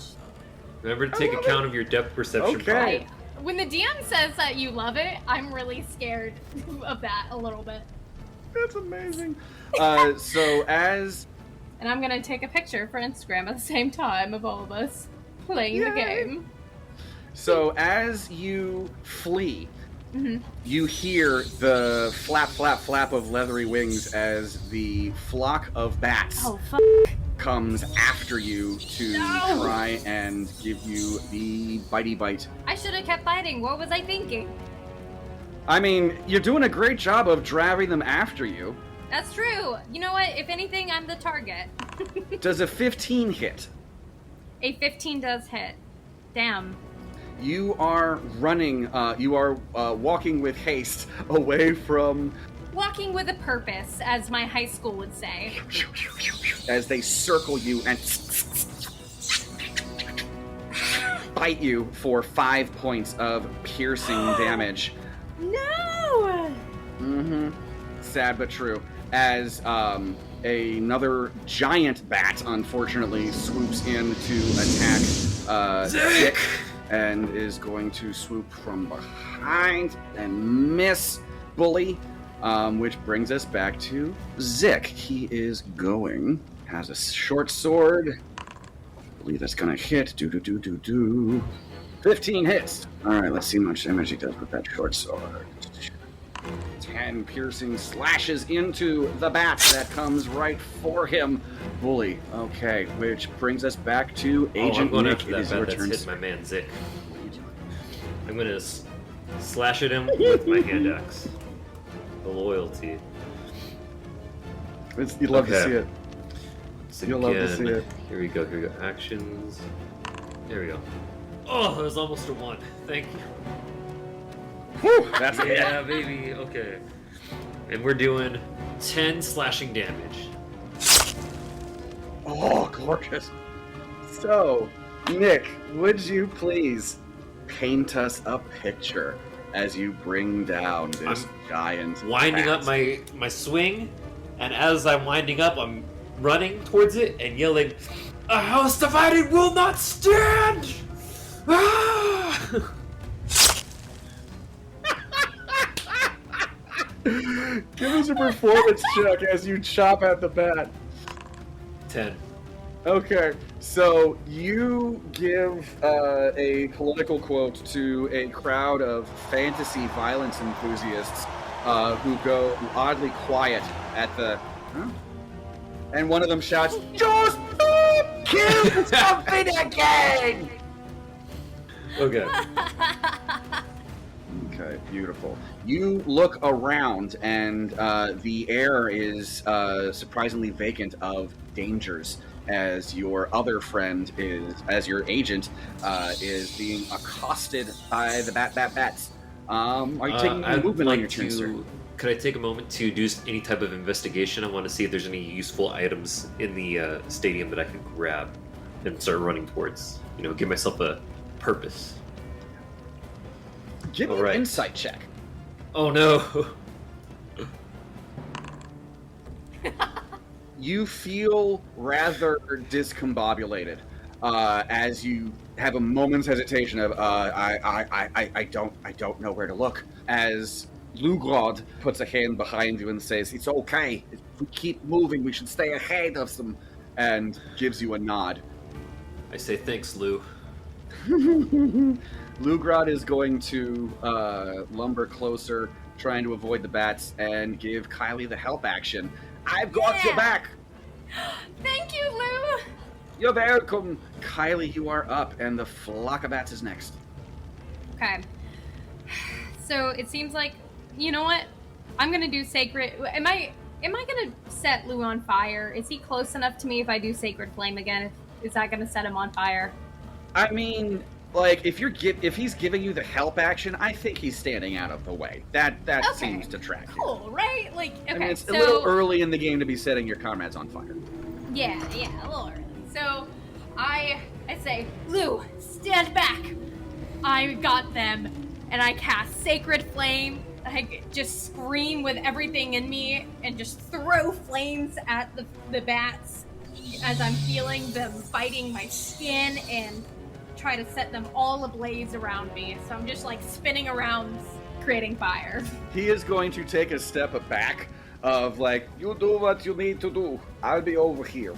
Remember to take account of your depth perception. Okay. When the DM says that you love it, I'm really scared of that a little bit. That's amazing. So as... And I'm gonna take a picture for Instagram at the same time of all of us playing the game. So as you flee, you hear the flap, flap, flap of leathery wings as the flock of bats comes after you to try and give you the bitey bite. I should have kept fighting. What was I thinking? I mean, you're doing a great job of driving them after you. That's true. You know what? If anything, I'm the target. Does a 15 hit? A 15 does hit. Damn. You are running, walking with haste away from... Walking with a purpose, as my high school would say. As they circle you and bite you for 5 points of piercing damage. No! Sad but true. As another giant bat, unfortunately, swoops in to attack Zick, and is going to swoop from behind and miss Bully, which brings us back to Zick. He is going, has a short sword. I believe that's going to hit. 15 hits. All right, let's see how much damage he does with that short sword. 10 piercing slashes into the bat that comes right for him. Bully. Okay, which brings us back to Agent Nick. It is your turn. Hit my man Zick. I'm gonna slash at him with my hand axe. The loyalty. You'd love to see it. You'll love to see it. Here we go. Actions. There we go. Oh, that was almost a 1. Thank you. Whew, that's yeah, baby. Okay. And we're doing 10 slashing damage. Oh, gorgeous. So, Nick, would you please paint us a picture as you bring down this giant winding bat. up my swing, and as I'm winding up, I'm running towards it and yelling, "A house divided will not stand!" Ah! Give us a performance check as you chop at the bat. 10. Okay, so you give a political quote to a crowd of fantasy violence enthusiasts who go oddly quiet at the... Huh? And one of them shouts, "Just kill something again!" Okay. Okay, beautiful. You look around, and the air is surprisingly vacant of dangers, as your other friend as your agent, is being accosted by the bats. Are you taking any movement on your turn, sir? Could I take a moment to do any type of investigation? I want to see if there's any useful items in the stadium that I could grab and start running towards. You know, give myself a purpose. Give me an insight check. Oh no! You feel rather discombobulated as you have a moment's hesitation of I don't know where to look. As Lugrod puts a hand behind you and says, "It's okay. If we keep moving, we should stay ahead of them," and gives you a nod. I say thanks, Lou. Lugrod is going to lumber closer, trying to avoid the bats, and give Kylie the help action. "I've got your back!" Thank you, Lou! You're welcome. Kylie, you are up, and the flock of bats is next. Okay. So it seems like, you know what? I'm gonna do sacred... Am I gonna set Lou on fire? Is he close enough to me if I do sacred flame again? Is that gonna set him on fire? I mean, Like, if he's giving you the help action, I think he's standing out of the way. That Okay. seems to track you. Cool, right? Like, okay, I mean, it's so... a little early in the game to be setting your comrades on fire. Yeah, a little early. So, I say, Lou, stand back. I got them, and I cast Sacred Flame. I just scream with everything in me and just throw flames at the bats as I'm feeling them biting my skin and try to set them all ablaze around me. So I'm just like spinning around, creating fire. He is going to take a step back of like, you do what you need to do. I'll be over here.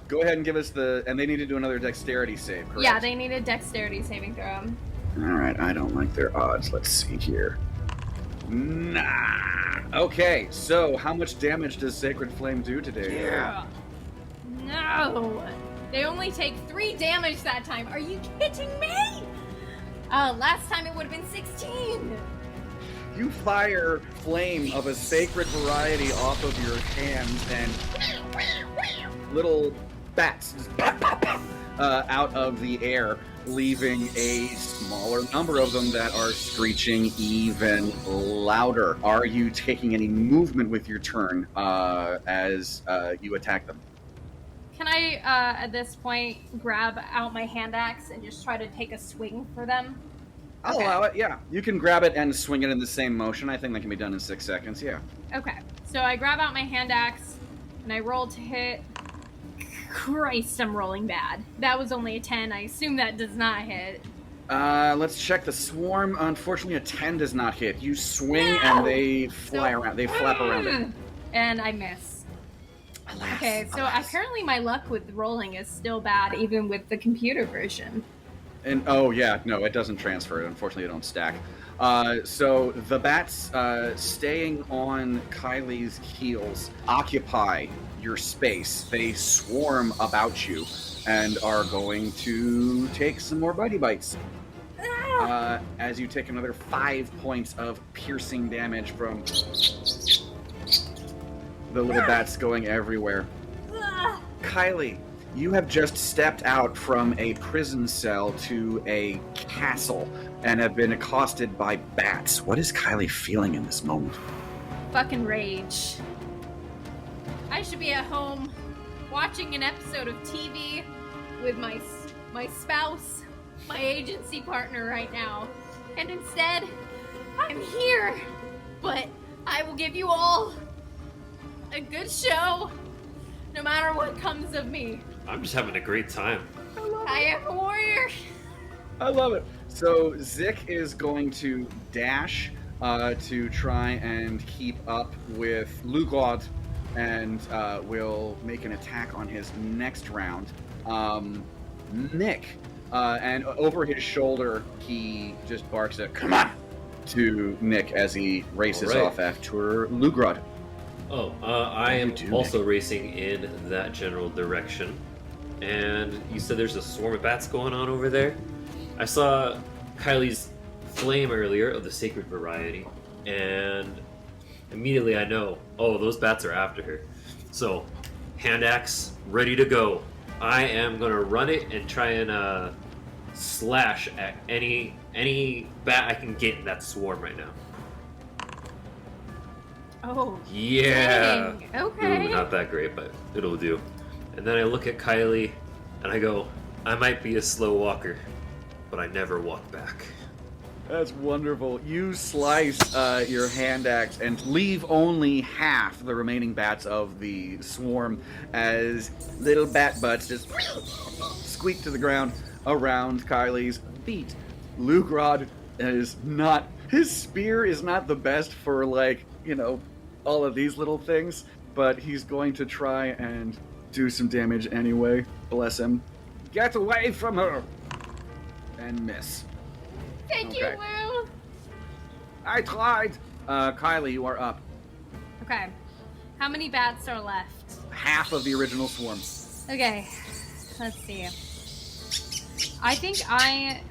Go ahead and give us and they need to do another dexterity save, correct? Yeah, they need a dexterity saving throw. Alright, I don't like their odds. Let's see here. Nah. Okay, so how much damage does Sacred Flame do today? Yeah. No. They only take 3 damage that time. Are you kidding me? Last time it would have been 16. You fire flame of a sacred variety off of your hands, and little bats just out of the air, leaving a smaller number of them that are screeching even louder. Are you taking any movement with your turn as you attack them? Can I, at this point, grab out my hand axe and just try to take a swing for them? I'll allow it, yeah. You can grab it and swing it in the same motion. I think that can be done in 6 seconds, yeah. Okay, so I grab out my hand axe and I roll to hit. Christ, I'm rolling bad. That was only a 10. I assume that does not hit. Let's check the swarm. Unfortunately, a 10 does not hit. You swing and they fly around. They flap around it. And I miss. Alas, Okay, so alas. apparently my luck with rolling is still bad, even with the computer version. And oh yeah, no, it doesn't transfer. Unfortunately, it don't stack. So the bats staying on Kylie's heels occupy your space. They swarm about you and are going to take some more bitey bites. As you take another 5 points of piercing damage from the little bats going everywhere. Kylie, you have just stepped out from a prison cell to a castle and have been accosted by bats. What is Kylie feeling in this moment? Fucking rage. I should be at home watching an episode of TV with my spouse, my agency partner right now. And instead, I'm here. But I will give you all a good show, no matter what comes of me. I'm just having a great time. I am a warrior. I love it. So Zik is going to dash to try and keep up with Lugod and will make an attack on his next round. Nick, and over his shoulder, he just barks a "come on" to Nick as he races off after Lugrod. I am also racing in that general direction. And you said there's a swarm of bats going on over there? I saw Kylie's flame earlier of the sacred variety, and immediately I know, those bats are after her. So, hand axe ready to go. I am gonna run it and try and slash at any bat I can get in that swarm right now. Oh. Yeah. Dang. Okay. Ooh, not that great, but it'll do. And then I look at Kylie and I go, I might be a slow walker, but I never walk back. That's wonderful. You slice your hand axe and leave only half the remaining bats of the swarm as little bat butts just squeak to the ground around Kylie's feet. Lugrod is not... His spear is not the best for, all of these little things, but he's going to try and do some damage anyway. Bless him. Get away from her! And miss. Thank you, Lou. I tried. Kylie, you are up. Okay. How many bats are left? Half of the original swarm. Okay. Let's see. I think I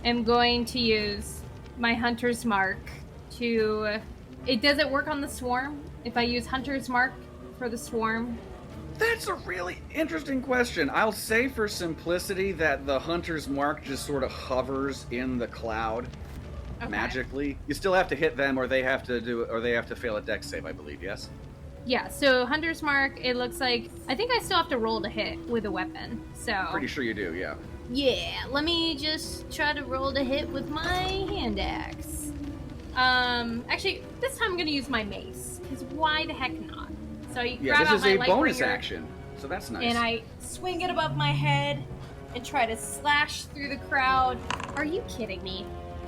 am going to use my Hunter's Mark to... Does it work on the swarm? If I use Hunter's Mark for the swarm? That's a really interesting question. I'll say for simplicity that the hunter's mark just sort of hovers in the cloud magically. You still have to hit them, or they have to fail a dex save, I believe. Yes. Yeah. So hunter's mark. It looks like I think I still have to roll to hit with a weapon. So Pretty sure you do. Yeah. Yeah. Let me just try to roll to hit with my hand axe. Actually, this time I'm gonna use my mace because why the heck not? So you grab out this my is a bonus Lightbringer, action, so that's nice. and I swing it above my head and try to slash through the crowd. Are you kidding me?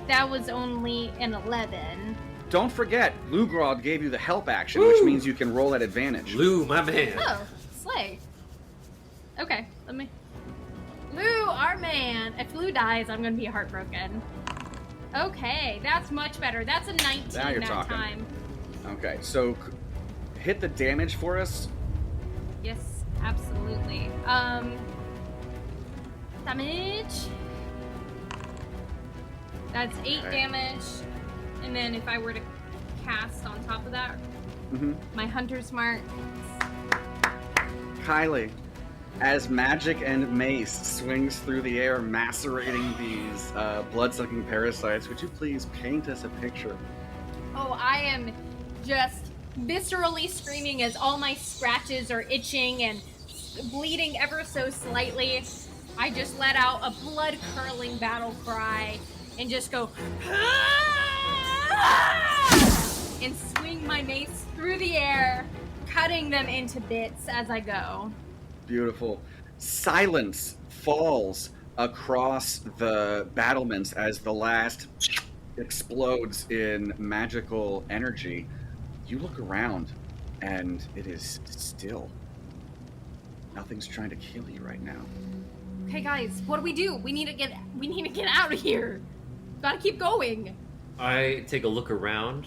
That was only an 11. Don't forget, Lugrod gave you the help action, which means you can roll at advantage. Lou, my man. Oh, Slay. Okay, Lou, our man. If Lou dies, I'm gonna be heartbroken. Okay, that's much better. That's a 19 Now you're that talking. time. Okay, so hit the damage for us. Yes, absolutely. Damage. That's 8 damage. And then if I were to cast on top of that, my hunter's mark. Kylie, as magic and mace swings through the air, macerating these blood-sucking parasites, would you please paint us a picture? Oh, I am just viscerally screaming as all my scratches are itching and bleeding ever so slightly. I just let out a blood-curdling battle cry and just go, and swing my mace through the air, cutting them into bits as I go. Beautiful. Silence falls across the battlements as the last explodes in magical energy. You look around, and it is still. Nothing's trying to kill you right now. Okay, guys, what do? We need to get out of here. Gotta keep going. I take a look around.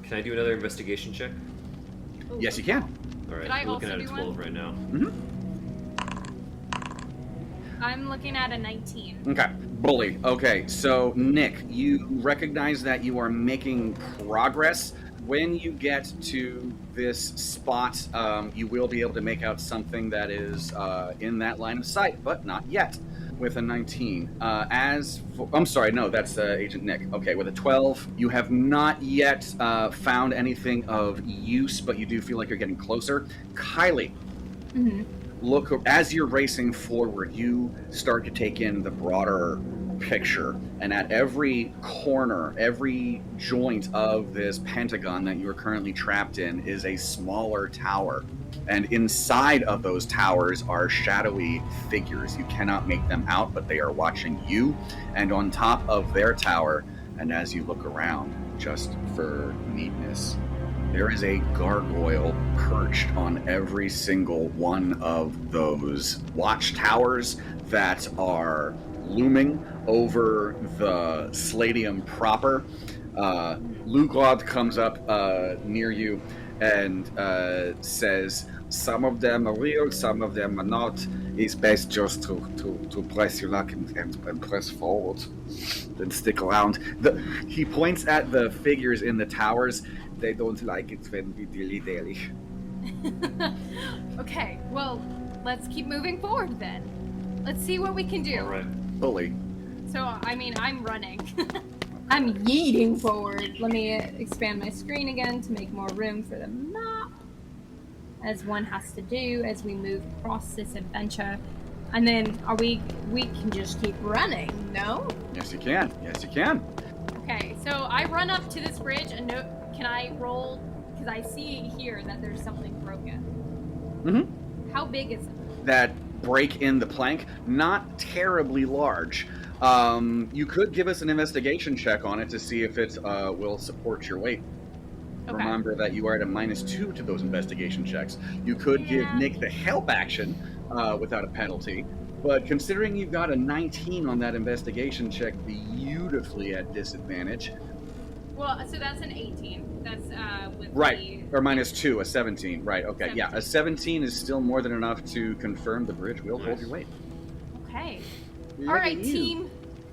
Can I do another investigation check? Ooh. Yes, you can. All right, Could I I'm looking also at a do 12 one? right now. I'm looking at a 19. Okay. Bully. Okay, so Nick, you recognize that you are making progress. When you get to this spot, you will be able to make out something that is in that line of sight, but not yet with a 19. I'm sorry, no, that's Agent Nick. Okay, with a 12, you have not yet found anything of use, but you do feel like you're getting closer. Kylie, look, as you're racing forward, you start to take in the broader picture, and at every corner, every joint of this pentagon that you are currently trapped in is a smaller tower, and inside of those towers are shadowy figures. You cannot make them out, but they are watching you, and on top of their tower, and as you look around, just for neatness, there is a gargoyle perched on every single one of those watchtowers that are looming over the Slaydium proper. Lugrod comes up near you and says, some of them are real, some of them are not. It's best just to press your luck and press forward. Then stick around. He points at the figures in the towers. They don't like it when we dilly-dally. Okay, well, let's keep moving forward then. Let's see what we can do. All right. Bully. So, I mean, I'm running. I'm yeeting forward. Let me expand my screen again to make more room for the map, as one has to do as we move across this adventure. And then, we can just keep running, no? Yes, you can. Yes, you can. Okay, so I run up to this bridge and can I roll? Because I see here that there's something broken. How big is it? That break in the plank, not terribly large. You could give us an investigation check on it to see if it will support your weight. Okay. Remember that you are at a -2 to those investigation checks. You could give Nick the help action without a penalty, but considering you got a 19 on that investigation check, beautifully at disadvantage. Well, so that's an 18. That's with right, or -2, a 17. Right, okay, 17. Yeah, a 17 is still more than enough to confirm the bridge will hold your weight. Okay. All right, team.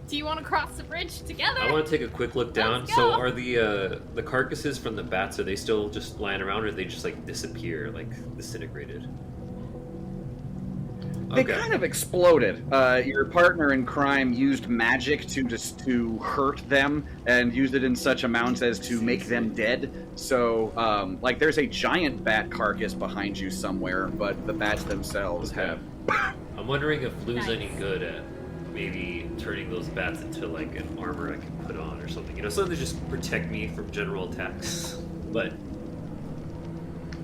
Do you want to cross the bridge together? I want to take a quick look down. So are the carcasses from the bats, are they still just lying around, or they just like disappear, like disintegrated? They kind of exploded. Your partner in crime used magic to hurt them and used it in such amounts as to make them dead. So, like, there's a giant bat carcass behind you somewhere, but the bats themselves have... I'm wondering if Lou's any good at maybe turning those bats into, like, an armor I can put on or something. You know, something to just protect me from general attacks. But...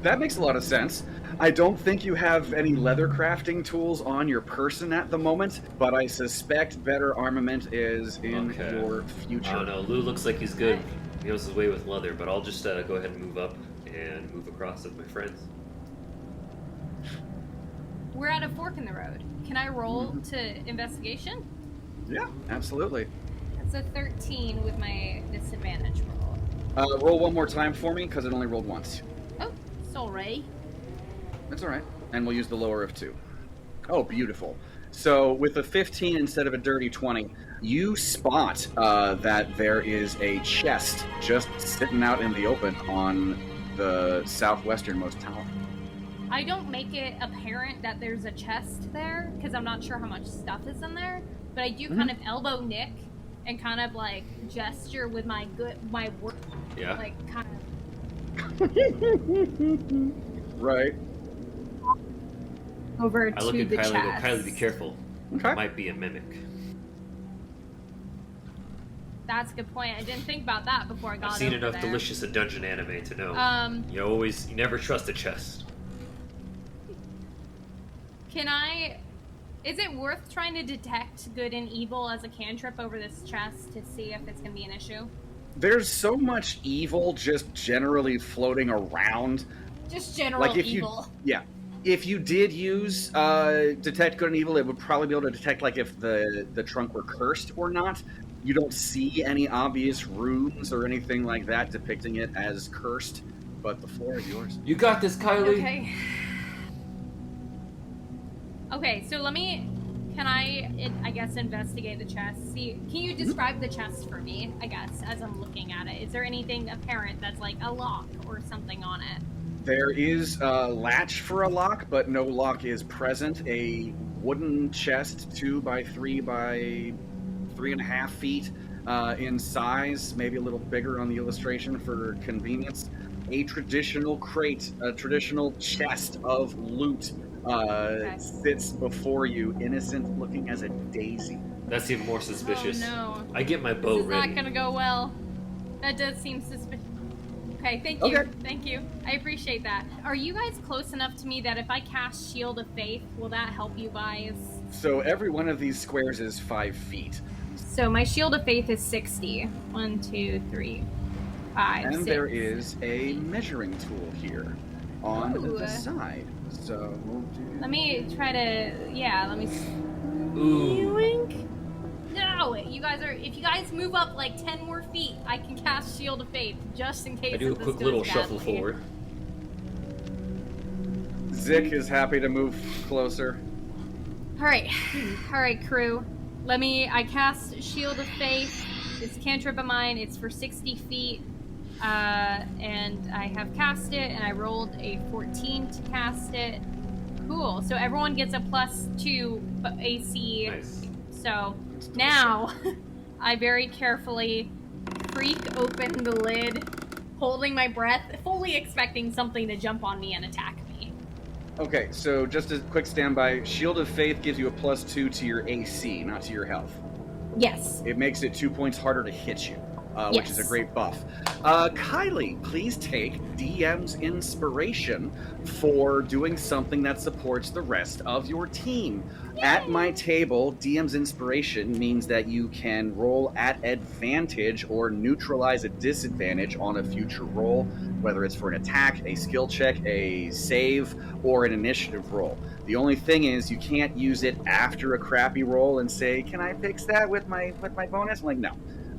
That makes a lot of sense. I don't think you have any leather crafting tools on your person at the moment, but I suspect better armament is in your future. I don't know. Lou looks like he's good. He knows his way with leather, but I'll just go ahead and move up and move across with my friends. We're at a fork in the road. Can I roll to investigation? Yeah, absolutely. That's a 13 with my disadvantage roll. Roll one more time for me, because it only rolled once. Oh, sorry. That's all right. And we'll use the lower of 2. Oh, beautiful. So with a 15 instead of a dirty 20, you spot that there is a chest just sitting out in the open on the southwesternmost tower. I don't make it apparent that there's a chest there, because I'm not sure how much stuff is in there, but I do kind of elbow Nick and kind of, like, gesture with my work. Yeah. Like, kind of... Right. Over to I look at the Kylie chest. and go, Kylie, be careful. Okay. It might be a mimic. That's a good point. I didn't think about that before I got I've seen over enough there. Delicious Dungeon anime to know. You never trust a chest. Is it worth trying to detect good and evil as a cantrip over this chest to see if it's going to be an issue? There's so much evil just generally floating around. Just general evil. If you did use Detect Good and Evil, it would probably be able to detect, like, if the trunk were cursed or not. You don't see any obvious runes or anything like that depicting it as cursed, but the floor is yours. You got this, Kylie. Okay. Okay, so can I guess, investigate the chest? See, can you describe the chest for me, I guess, as I'm looking at it? Is there anything apparent that's like a lock or something on it? There is a latch for a lock, but no lock is present. A wooden chest, 2 by 3 by 3.5 feet in size, maybe a little bigger on the illustration for convenience. A traditional crate, a traditional chest of loot sits before you, innocent looking as a daisy. That's even more suspicious. Oh, no. I get my bow This is ready. not gonna go well. That does seem suspicious. Okay, thank you. Okay. Thank you. I appreciate that. Are you guys close enough to me that if I cast Shield of Faith, will that help you guys? So every one of these squares is 5 feet. So my Shield of Faith is 60. 1, 2, 3, 5, And 6. there is a measuring tool here on Ooh. the side. So we'll do... Let me try to, let me... Ooh. Wink. No, if you guys move up like 10 more feet, I can cast Shield of Faith, just in case I do a this quick goes little badly. shuffle forward. Zik is happy to move closer. Alright, crew. I cast Shield of Faith. It's a cantrip of mine. It's for 60 feet. And I have cast it, and I rolled a 14 to cast it. Cool. So everyone gets a +2 AC. Nice. So now, I very carefully creak open the lid, holding my breath, fully expecting something to jump on me and attack me. Okay, so just a quick standby. Shield of Faith gives you a +2 to your AC, not to your health. Yes. It makes it 2 points harder to hit you, which is a great buff. Kylie, please take DM's inspiration for doing something that supports the rest of your team. Yay! At my table, DM's inspiration means that you can roll at advantage or neutralize a disadvantage on a future roll, whether it's for an attack, a skill check, a save, or an initiative roll. The only thing is you can't use it after a crappy roll and say, can I fix that with my bonus? I'm like, no.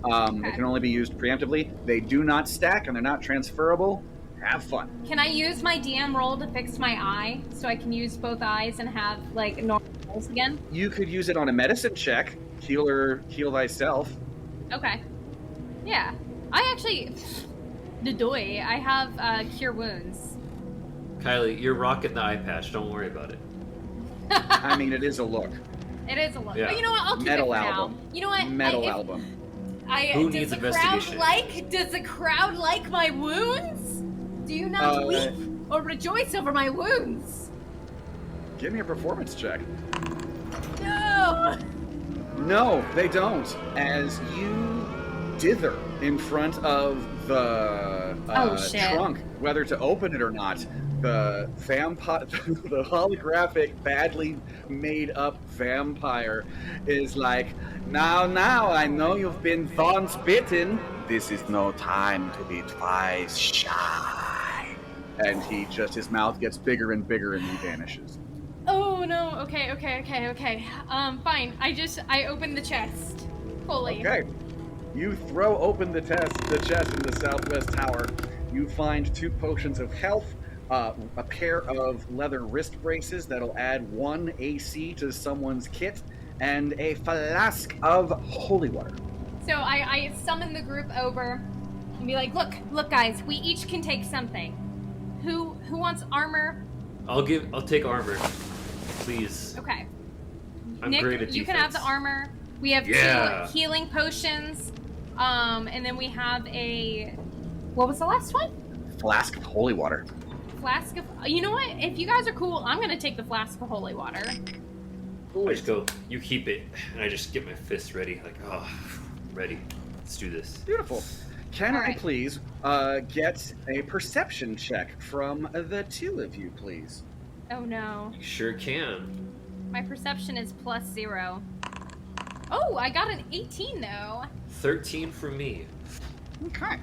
It can only be used preemptively. They do not stack and they're not transferable. Have fun. Can I use my DM roll to fix my eye so I can use both eyes and have like normal rolls again? You could use it on a medicine check. Heal thyself. Okay. Yeah. I actually, I have cure wounds. Kylie, you're rocking the eye patch. Don't worry about it. I mean, it is a look. It is a look. Yeah. But you know what? I'll keep Metal it for album. now. You know what? Metal album. Who Does needs the investigation? Does the crowd like my wounds? Do you not weep or rejoice over my wounds? Give me a performance check. No. No, they don't. As you dither in front of the trunk, whether to open it or not, the the holographic, badly made up vampire is like, now, I know you've been once bitten. This is no time to be twice shy. And his mouth gets bigger and bigger and he vanishes. Oh no. Okay. Fine. I opened the chest fully. Okay. You throw open the chest in the southwest tower. You find 2 potions of health, a pair of leather wrist braces that'll add 1 AC to someone's kit, and a flask of holy water. So I summon the group over and be like, look, guys, we each can take something. Who wants armor? I'll take armor, please. Okay. I'm Nick, great at defense. you can have the armor. We have 2 healing potions. And then we have what was the last one? Flask of holy water. Flask of, you know what? If you guys are cool, I'm gonna take the flask of holy water. I just go, you keep it, and I just get my fists ready, like, ready. Let's do this. Beautiful. Can All I right. please get a perception check from the 2 of you, please? Oh no. You sure can. My perception is +0. Oh, I got an 18 though. 13 for me. Okay.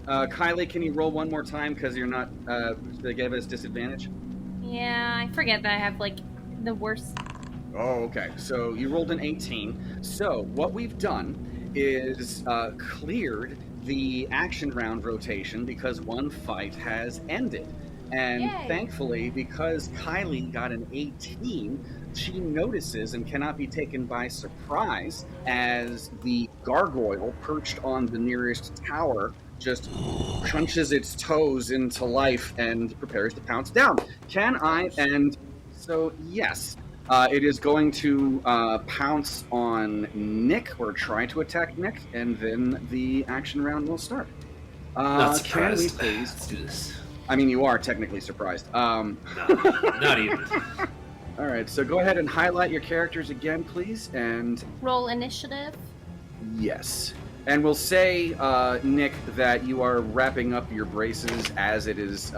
Kylie, can you roll one more time because you're not? They gave us disadvantage. Yeah, I forget that I have like the worst. Oh, okay. So you rolled an 18. So what we've done is cleared the action round rotation because one fight has ended. And Yay. thankfully, because Kylie got an 18, she notices and cannot be taken by surprise as the gargoyle perched on the nearest tower just crunches its toes into life and prepares to pounce down. Yes, it is going to pounce on Nick, or try to attack Nick, and then the action round will start. Not surprised. Can we please? Let's do this. I mean, you are technically surprised. No, not even. All right, so go ahead and highlight your characters again, please, and Roll initiative. yes. And we'll say, Nick, that you are wrapping up your braces as it is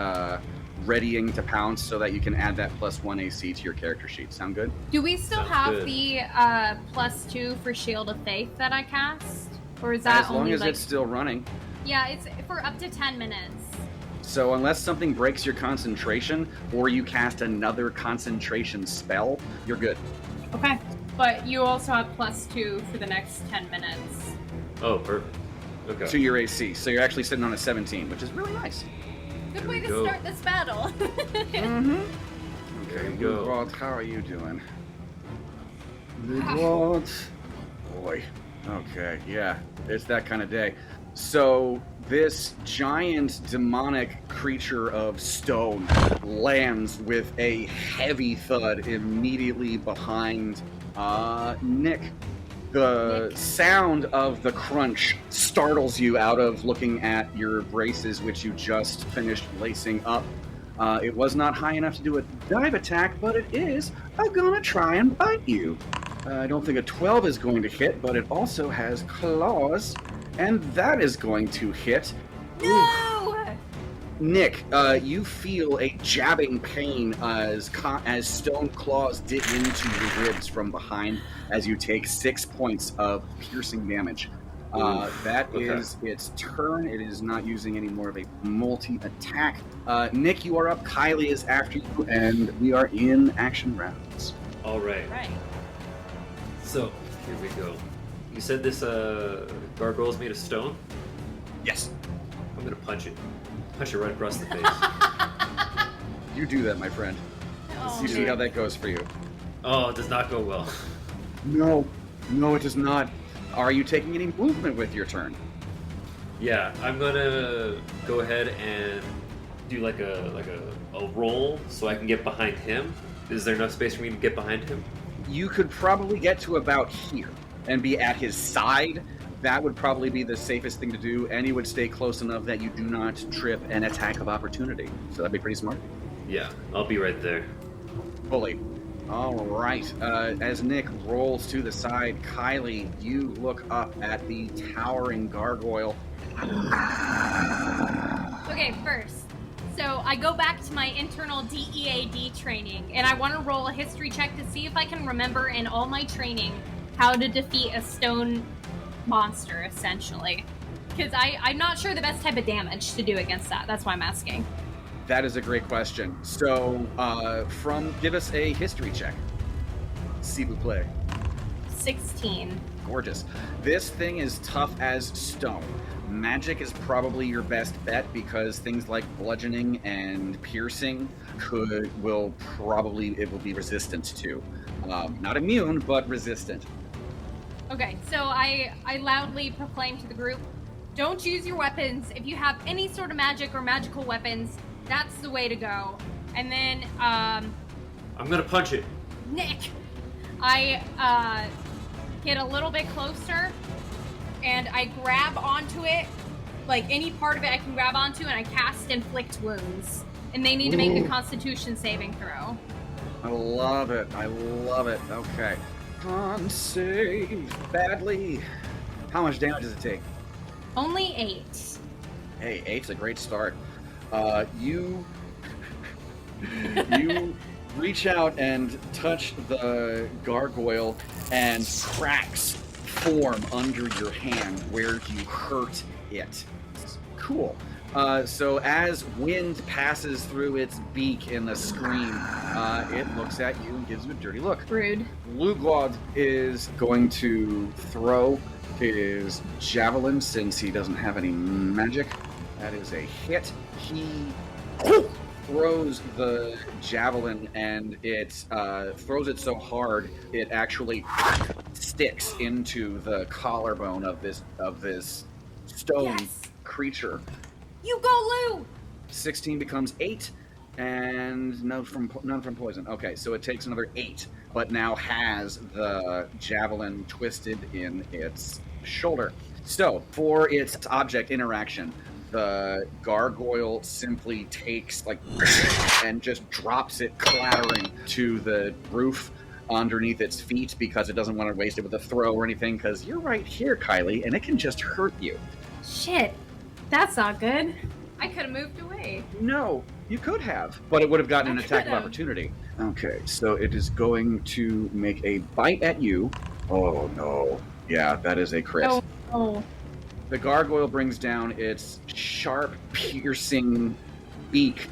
readying to pounce so that you can add that +1 AC to your character sheet. Sound good? Do we still Sounds have good. the +2 for Shield of Faith that I cast? Or is that As long only as like... it's still running. Yeah, it's for up to 10 minutes. So unless something breaks your concentration or you cast another concentration spell, you're good. Okay. But you also have +2 for the next 10 minutes. Oh, perfect. Okay. To your AC. So you're actually sitting on a 17, which is really nice. Good There way we to go. start this battle. There you go. Rod, how are you doing? Rod. Boy. Okay, yeah. It's that kind of day. So this giant demonic creature of stone lands with a heavy thud immediately behind Nick. The sound of the crunch startles you out of looking at your braces, which you just finished lacing up. It was not high enough to do a dive attack, but it is gonna try and bite you. I don't think a 12 is going to hit, but it also has claws, and that is going to hit. No! Nick, you feel a jabbing pain as stone claws dig into your ribs from behind as you take 6 points of piercing damage. That is its turn. It is not using any more of a multi-attack. Nick, you are up. Kylie is after you, and we are in action rounds. All right. Right. So, here we go. You said this gargoyle is made of stone? Yes. I'm gonna punch it. Punch it right across the face. You do that, my friend. Oh, You see how that goes for you. Oh, it does not go well. No, it does not. Are you taking any movement with your turn? Yeah, I'm gonna go ahead and do like a roll so I can get behind him Is there enough space for me to get behind him? You could probably get to about here and be at his side. That would probably be the safest thing to do, and you would stay close enough that you do not trip an attack of opportunity. So that'd be pretty smart. Yeah, I'll be right there. Fully. All right. As Nick rolls to the side, Kylie, you look up at the towering gargoyle. Okay, first. So I go back to my internal DEAD training, and I want to roll a history check to see if I can remember in all my training how to defeat a stone monster, essentially. Because I'm not sure the best type of damage to do against that. That's why I'm asking. That is a great question. So, give us a history check. S'il vous plaît. 16. Gorgeous. This thing is tough as stone. Magic is probably your best bet because things like bludgeoning and piercing will be resistant to. Not immune, but resistant. Okay, so I loudly proclaim to the group, don't use your weapons. If you have any sort of magic or magical weapons, that's the way to go. And then, I'm gonna punch it. Nick, I get a little bit closer, and I grab onto it, like any part of it I can grab onto, and I cast Inflict Wounds. And they need to make a Constitution saving throw. I love it. Okay. Con save badly. How much damage does it take? Only 8. Hey, 8's a great start. You reach out and touch the gargoyle, and cracks form under your hand where you hurt it. Cool. So as wind passes through its beak in the scream, it looks at you and gives you a dirty look. Rude. Lugwad is going to throw his javelin since he doesn't have any magic. That is a hit. He throws the javelin, and it throws it so hard it actually sticks into the collarbone of this stone creature. You go, Lou! 16 becomes 8, and none from poison. Okay, so it takes another 8, but now has the javelin twisted in its shoulder. So, for its object interaction, the gargoyle simply takes, and just drops it clattering to the roof underneath its feet because it doesn't want to waste it with a throw or anything, because you're right here, Kylie, and it can just hurt you. Shit. That's not good. I could have moved away. No, you could have, but it would have gotten an attack of opportunity. Okay, so it is going to make a bite at you. Oh, no. Yeah, that is a crit. Oh. The gargoyle brings down its sharp, piercing beak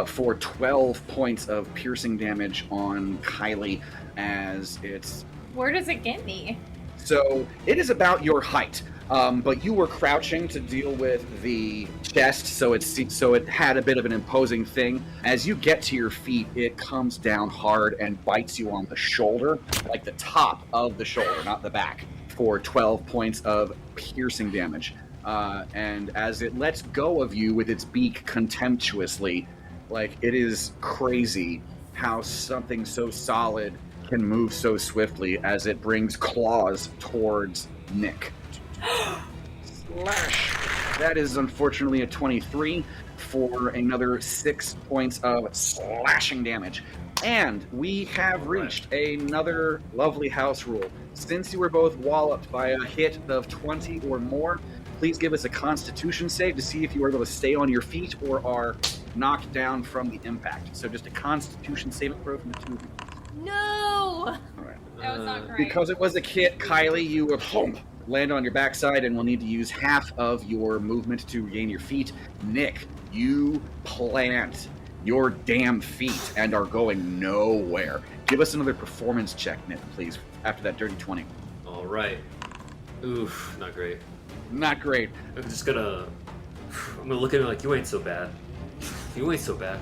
for 12 points of piercing damage on Kylie as it's... Where does it get me? So, it is about your height. But you were crouching to deal with the chest, so it had a bit of an imposing thing. As you get to your feet, it comes down hard and bites you on the shoulder, like the top of the shoulder, not the back, for 12 points of piercing damage. And as it lets go of you with its beak contemptuously, it is crazy how something so solid can move so swiftly as it brings claws towards Nick. Slash. That is unfortunately a 23 for another 6 points of slashing damage. And we have reached another lovely house rule. Since you were both walloped by a hit of 20 or more, please give us a Constitution save to see if you are able to stay on your feet or are knocked down from the impact. So just a Constitution saving throw from the two of you. No! All right. That was not great. Because it was a hit, Kylie, you were land on your backside and will need to use half of your movement to regain your feet. Nick, you plant your damn feet and are going nowhere. Give us another performance check, Nick, please, after that dirty 20. All right. Oof, not great. Not great. I'm gonna look at him like, you ain't so bad. You ain't so bad.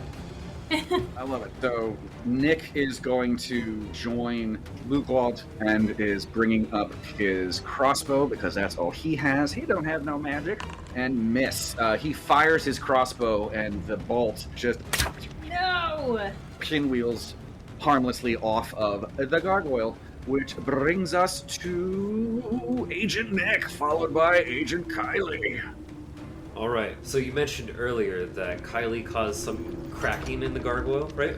I love it. So Nick is going to join Lugwald and is bringing up his crossbow because that's all he has. He don't have no magic. And miss. He fires his crossbow and the bolt just No! pinwheels harmlessly off of the gargoyle, which brings us to Agent Nick, followed by Agent Kylie. All right. So you mentioned earlier that Kylie caused some cracking in the gargoyle, right?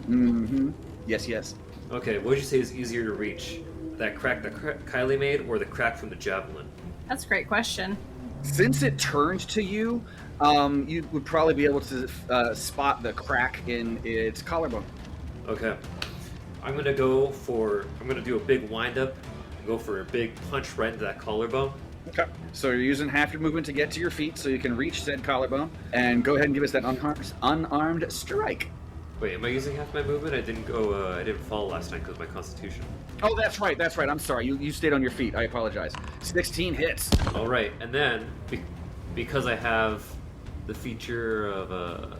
Mm-hmm. Yes. Okay. What would you say is easier to reach? That crack that Kylie made, or the crack from the javelin? That's a great question. Since it turned to you, you would probably be able to spot the crack in its collarbone. Okay. I'm gonna do a big wind up and go for a big punch right into that collarbone. Okay. So you're using half your movement to get to your feet so you can reach said collarbone. And go ahead and give us that unarmed strike. Wait, am I using half my movement? I didn't fall last time because of my constitution. Oh, that's right. I'm sorry. You stayed on your feet. I apologize. 16 hits. All right. And then, because I have the feature of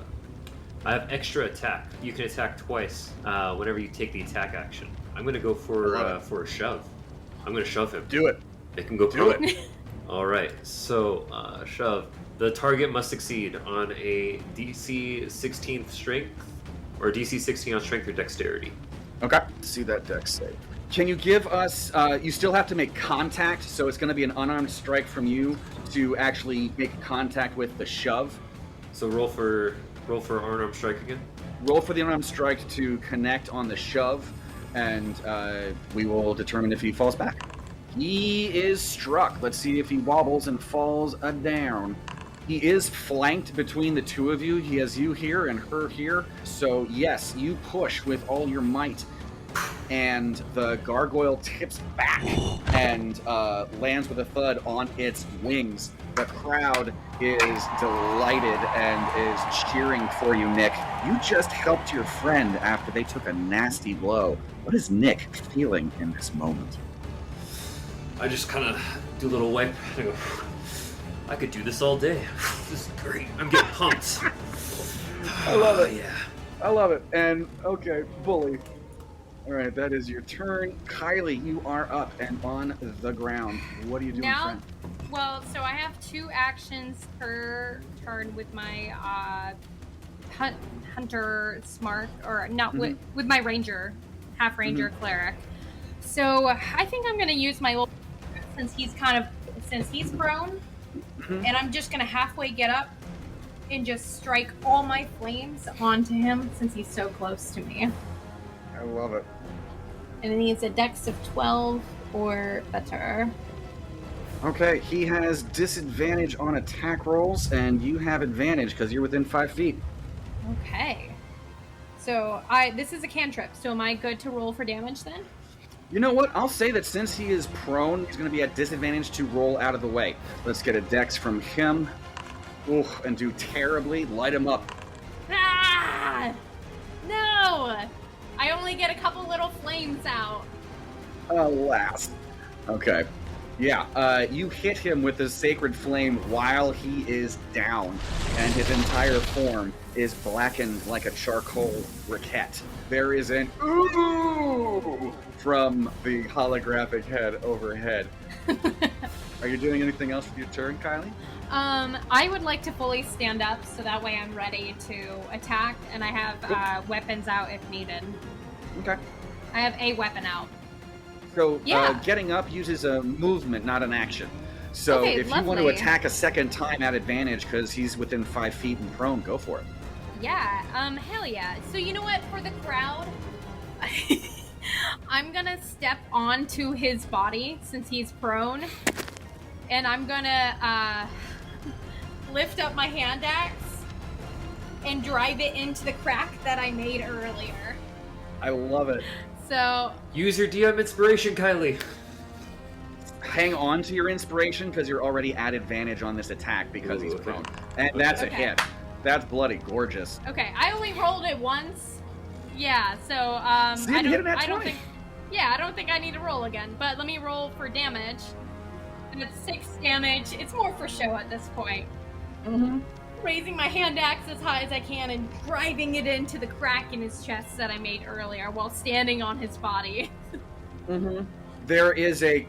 I have extra attack. You can attack twice whenever you take the attack action. I'm going to go for a shove. I'm going to shove him. Do it. It can go prone. All right. So, shove. The target must succeed on a DC 16 strength or DC 16 on strength or dexterity. Okay. See that dex save. Can you give us, you still have to make contact, so it's going to be an unarmed strike from you to actually make contact with the shove. So roll for unarmed strike again? Roll for the unarmed strike to connect on the shove, and we will determine if he falls back. He is struck. Let's see if he wobbles and falls down. He is flanked between the two of you. He has you here and her here. So yes, you push with all your might, and the gargoyle tips back and lands with a thud on its wings. The crowd is delighted and is cheering for you, Nick. You just helped your friend after they took a nasty blow. What is Nick feeling in this moment? I just kind of do a little wipe. I go, I could do this all day. This is great. I'm getting pumped. I love it. Yeah. I love it. And, okay, bully. All right, that is your turn. Kylie, you are up and on the ground. What are you doing, Now, friend? well, so I have 2 actions per turn with my hunter smart, or not with my ranger, half ranger cleric. So I think I'm going to use my little, since he's prone, and I'm just going to halfway get up and just strike all my flames onto him since he's so close to me. I love it. And it needs a dex of 12 or better. Okay, he has disadvantage on attack rolls, and you have advantage because you're within 5 feet. Okay. So this is a cantrip, so am I good to roll for damage then? You know what? I'll say that since he is prone, he's going to be at disadvantage to roll out of the way. Let's get a dex from him. Ooh, and do terribly. Light him up. Ah! No! I only get a couple little flames out. Alas. Okay. Yeah, you hit him with the sacred flame while he is down, and his entire form is blackened like a charcoal briquette. There is an ooh from the holographic head overhead. Are you doing anything else with your turn, Kylie? I would like to fully stand up so that way I'm ready to attack, and I have weapons out if needed. Okay. I have a weapon out. So getting up uses a movement, not an action. So Okay, if you want to lovely. attack a second time at advantage because he's within 5 feet and prone, go for it. Yeah, hell yeah. So you know what, for the crowd, I'm gonna step onto his body since he's prone, and I'm gonna lift up my hand axe and drive it into the crack that I made earlier. I love it. So, Use your DM inspiration, Kylie. Hang on to your inspiration because you're already at advantage on this attack because he's okay. prone. And that's a Okay. hit. That's bloody gorgeous. okay, I only rolled it once. Yeah, so See, you hit him at I don't 20. think I don't think I need to roll again, but let me roll for damage. And it's 6 damage. It's more for show at this point. Raising my hand axe as high as I can and driving it into the crack in his chest that I made earlier while standing on his body. There is a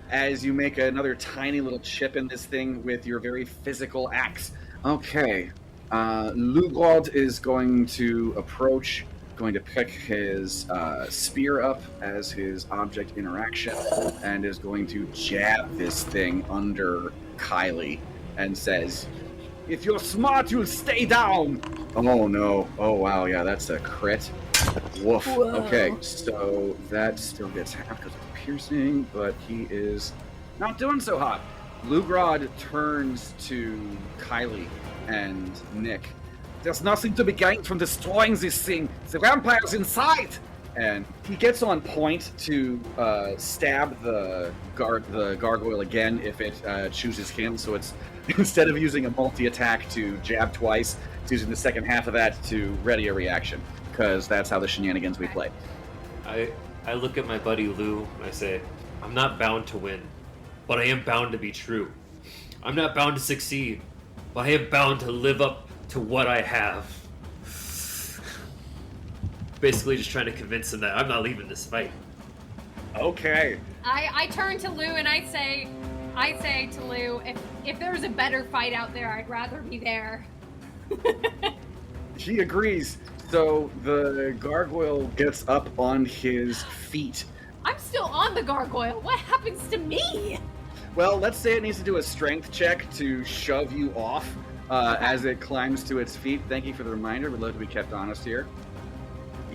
as you make another tiny little chip in this thing with your very physical axe. Okay. Lugwald is going to approach going to pick his spear up as his object interaction and is going to jab this thing under Kylie and says, "If you're smart, you'll stay down." Oh no. Oh wow, yeah, that's a crit. Woof. Whoa. Okay, so that still gets half because it's piercing, but he is not doing so hot. Lugrod turns to Kylie and Nick. "There's nothing to be gained from destroying this thing. The vampire's inside!" And he gets on point to stab the gargoyle again if it chooses him. So it's instead of using a multi-attack to jab twice, it's using the second half of that to ready a reaction, because that's how the shenanigans we play. I look at my buddy Lou and I say, "I'm not bound to win, but I am bound to be true. I'm not bound to succeed, but I am bound to live up to what I have." Basically just trying to convince him that I'm not leaving this fight. Okay. I turn to Lou and I say to Lou, if there was a better fight out there, I'd rather be there. He agrees. So the gargoyle gets up on his feet. I'm still on the gargoyle. What happens to me? Well, let's say it needs to do a strength check to shove you off as it climbs to its feet. Thank you for the reminder. We'd love to be kept honest here.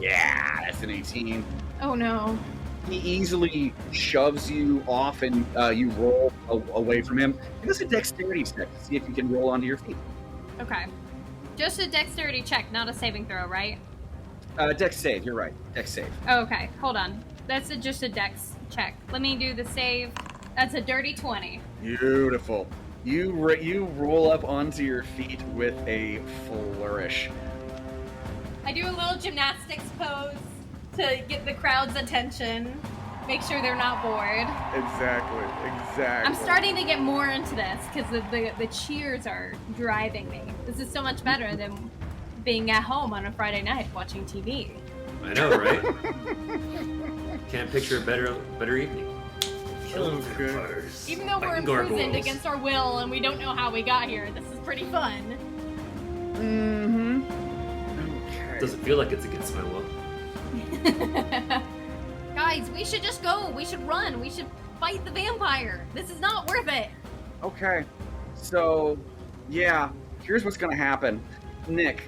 Yeah, that's an 18. Oh no. He easily shoves you off and you roll away from him. Give us a dexterity check to see if you can roll onto your feet. Okay. Just a dexterity check, not a saving throw, right? Dex save, you're right. Dex save. Oh, okay, hold on. That's just a dex check. Let me do the save. That's a dirty 20. Beautiful. You roll up onto your feet with a flourish. I do a little gymnastics pose to get the crowd's attention. Make sure they're not bored. Exactly. I'm starting to get more into this because the cheers are driving me. This is so much better than being at home on a Friday night watching TV. I know, right? Can't picture a better evening. Killing vampires. Even though we're imprisoned against our will and we don't know how we got here, this is pretty fun. Mm-hmm. Okay. Doesn't feel like it's against my will. Guys, we should just go. We should run. We should fight the vampire. This is not worth it. Okay. So, yeah, here's what's going to happen. Nick,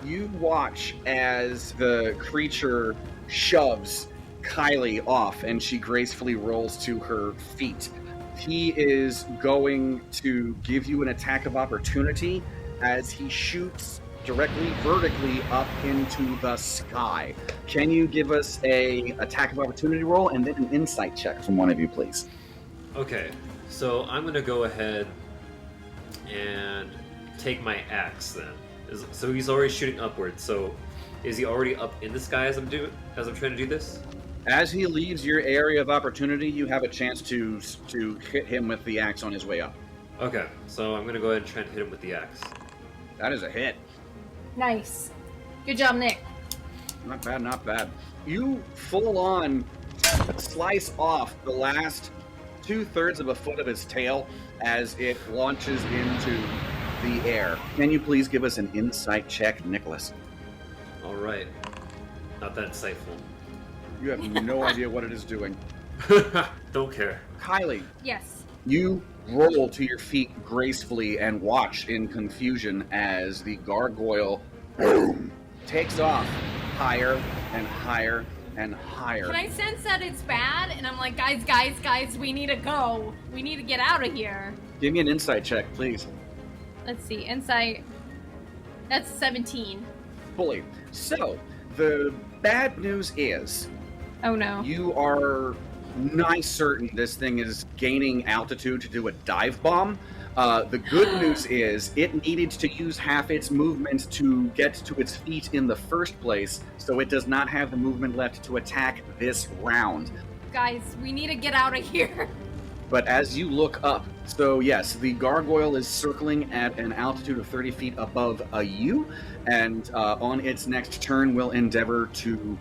you watch as the creature shoves Kylie off and she gracefully rolls to her feet. He is going to give you an attack of opportunity as he shoots directly vertically up into the sky. Can you give us a attack of opportunity roll and then an insight check from one of you, please? Okay, so I'm gonna go ahead and take my axe then. So he's already shooting upwards. So is he already up in the sky as I'm trying to do this? As he leaves your area of opportunity, you have a chance to hit him with the axe on his way up. Okay, so I'm gonna go ahead and try and hit him with the axe. That is a hit. Nice. Good job, Nick. Not bad, not bad. You full on slice off the last 2/3 of a foot of his tail as it launches into the air. Can you please give us an insight check, Nicholas? All right. Not that insightful. You have no idea what it is doing. Don't care. Kylie. Yes. You roll to your feet gracefully and watch in confusion as the gargoyle takes off higher and higher and higher. Can I sense that it's bad? And I'm like, guys, we need to go. We need to get out of here. Give me an insight check, please. Let's see, insight. That's 17. Fully. So, the bad news is... Oh no. You are nigh certain this thing is gaining altitude to do a dive bomb. The good news is it needed to use half its movement to get to its feet in the first place, so it does not have the movement left to attack this round. Guys, we need to get out of here. But as you look up, so yes, the gargoyle is circling at an altitude of 30 feet above you, and on its next turn will endeavor to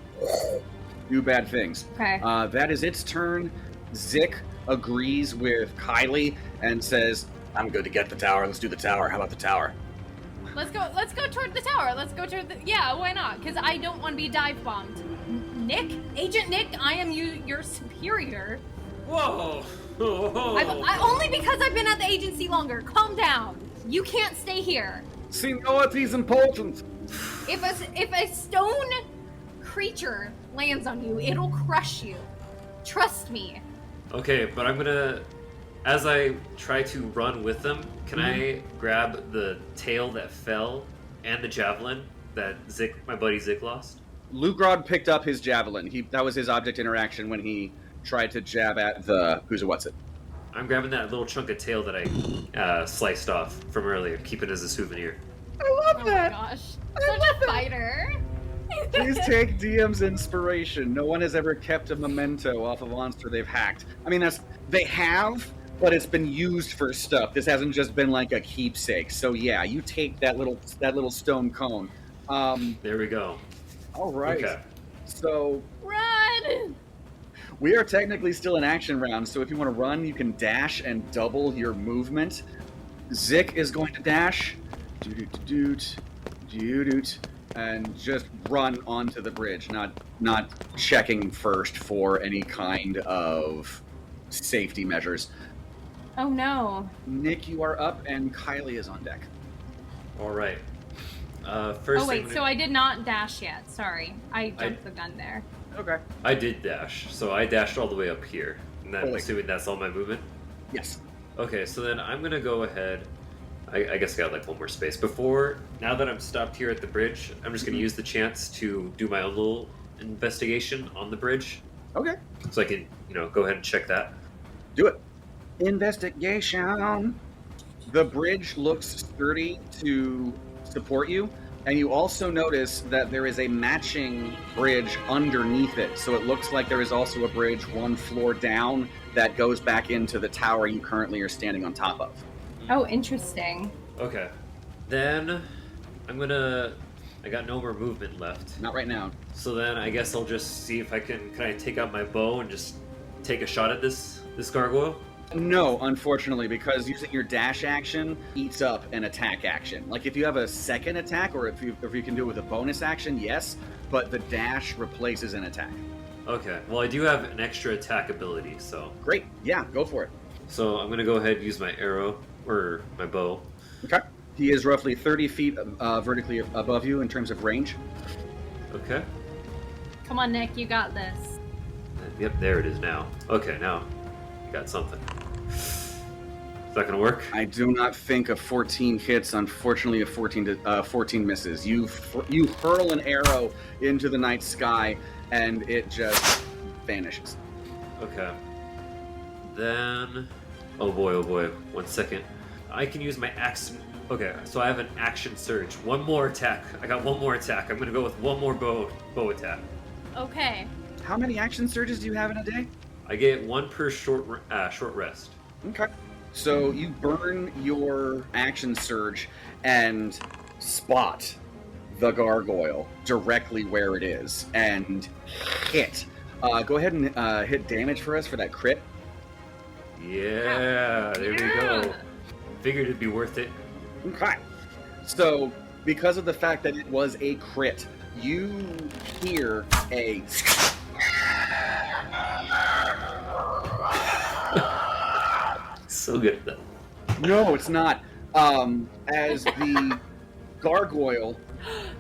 do bad things. Okay. That is its turn. Zik agrees with Kylie and says, "I'm good to get the tower. Let's do the tower. How about the tower?" Let's go toward the tower. Let's go toward the... Yeah, why not? Because I don't want to be dive bombed. Nick? Agent Nick, I am your superior. Whoa! Only because I've been at the agency longer. Calm down. You can't stay here. Seniority's important. If a stone creature lands on you, it'll crush you. Trust me. Okay, but I'm gonna... As I try to run with them, can I grab the tail that fell and the javelin that my buddy Zik lost? Lugrod picked up his javelin. That was his object interaction when he tried to jab at the who's it what's it. I'm grabbing that little chunk of tail that I sliced off from earlier, keep it as a souvenir. I love that. Oh my gosh. Such a fighter. Please take DM's inspiration. No one has ever kept a memento off a monster they've hacked. I mean, they have, but it's been used for stuff. This hasn't just been like a keepsake. So yeah, you take that little stone cone. There we go. All right. Okay. So Run! we are technically still in action round. So if you want to run, you can dash and double your movement. Zik is going to dash, and just run onto the bridge, not checking first for any kind of safety measures. Oh no. Nick, you are up, and Kylie is on deck. All right. First. Oh wait, so I did not dash yet. Sorry, I jumped the gun there. Okay. I did dash, so I dashed all the way up here, and then I'm Holy. assuming that's all my movement. Yes. Okay, so then I'm gonna go ahead. I guess I got like one more space. Now that I'm stopped here at the bridge, I'm just gonna use the chance to do my own little investigation on the bridge. Okay. So I can, go ahead and check that. Do it. Investigation. The bridge looks sturdy to support you, and you also notice that there is a matching bridge underneath it. So it looks like there is also a bridge one floor down that goes back into the tower you currently are standing on top of. Oh, interesting. Okay. Then I got no more movement left. Not right now. So then I guess I'll just see if can I take out my bow and just take a shot at this gargoyle? No, unfortunately, because using your dash action eats up an attack action. Like if you have a second attack, or if you can do it with a bonus action, yes, but the dash replaces an attack. Okay, well I do have an extra attack ability, so... Great, yeah, go for it. So I'm gonna go ahead and use my arrow, or my bow. Okay. He is roughly 30 feet vertically above you in terms of range. Okay. Come on, Nick, you got this. Yep, there it is now. Okay, now I got something. Is that gonna work? I do not think a 14 hits. Unfortunately, a 14 misses. You hurl an arrow into the night sky, and it just vanishes. Okay. Then, oh boy, 1 second. I can use my axe. Okay, so I have an action surge. One more attack. I got one more attack. I'm gonna go with one more bow attack. Okay. How many action surges do you have in a day? I get one per short rest. Okay. So you burn your action surge and spot the gargoyle directly where it is and hit. Go ahead and hit damage for us for that crit. Yeah, there we go. Figured it'd be worth it. Okay. So, because of the fact that it was a crit, you hear a... So good at that. No, it's not. As the gargoyle...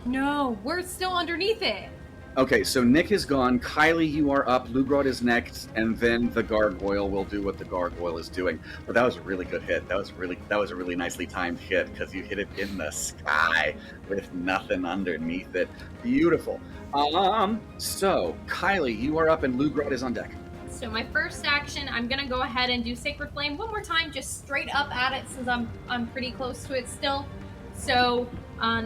No, we're still underneath it. Okay, so Nick is gone. Kylie, you are up. Lugrod is next, and then the gargoyle will do what the gargoyle is doing. But that was a really good hit. That was a really nicely timed hit because you hit it in the sky with nothing underneath it. Beautiful. So Kylie, you are up, and Lugrod is on deck. So my first action, I'm gonna go ahead and do Sacred Flame one more time, just straight up at it since I'm pretty close to it still. So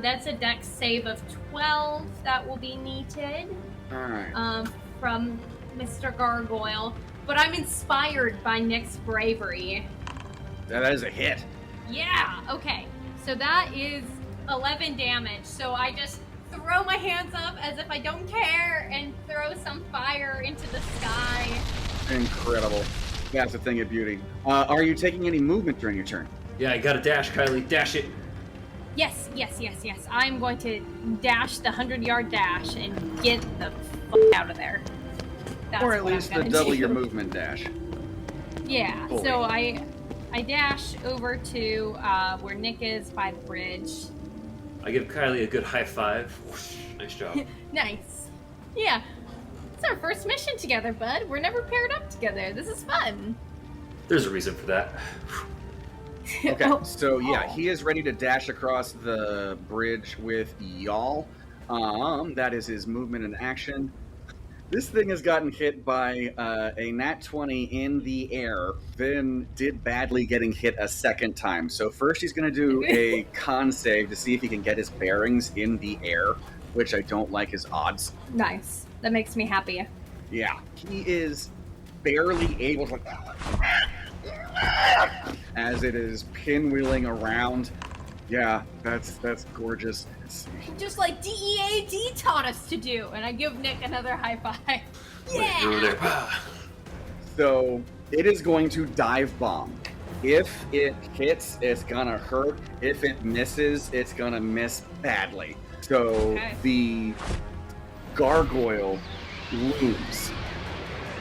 that's a dex save of 12 that will be needed. All right. From Mr. Gargoyle. But I'm inspired by Nick's bravery. That is a hit. Yeah, okay. So that is 11 damage. So I just throw my hands up as if I don't care and throw some fire into the sky. Incredible. That's a thing of beauty. Are you taking any movement during your turn? Yeah, I got a dash, Kylie. Dash it. Yes. I'm going to dash the 100-yard dash and get the fuck out of there. That's or at what least I'm gonna double do. your movement dash. Yeah, Fully. so I dash over to where Nick is by the bridge. I give Kylie a good high five. Whoosh, nice job. Nice. Yeah. It's our first mission together, bud. We're never paired up together. This is fun. There's a reason for that. Okay, Oh. so yeah, he is ready to dash across the bridge with y'all. That is his movement and action. This thing has gotten hit by a nat 20 in the air, then did badly getting hit a second time. So first he's going to do a con save to see if he can get his bearings in the air, which I don't like his odds. Nice. That makes me happy. Yeah, he is barely able to... as it is pinwheeling around. Yeah, that's gorgeous. Just like DEAD taught us to do. And I give Nick another high five. You're over there. Yeah! So it is going to dive bomb. If it hits, it's gonna hurt. If it misses, it's gonna miss badly. So Okay. the gargoyle looms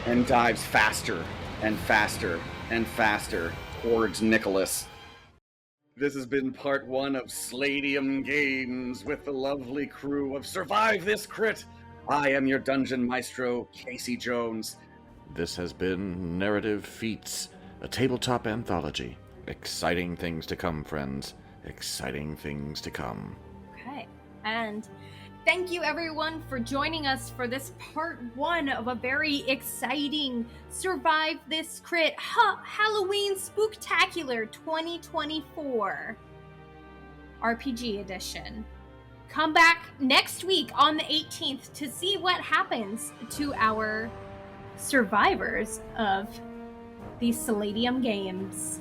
and dives faster and faster and faster towards Nicholas. This has been part 1 of Slaydium Games with the lovely crew of Survive This Crit. I am your dungeon maestro, Casey Jones. This has been Narrative Feats, a tabletop anthology. Exciting things to come, friends. Exciting things to come. Okay. And thank you everyone for joining us for this part 1 of a very exciting Survive This Crit Halloween Spooktacular 2024 RPG edition. Come back next week on the 18th to see what happens to our survivors of the Slaydium Games.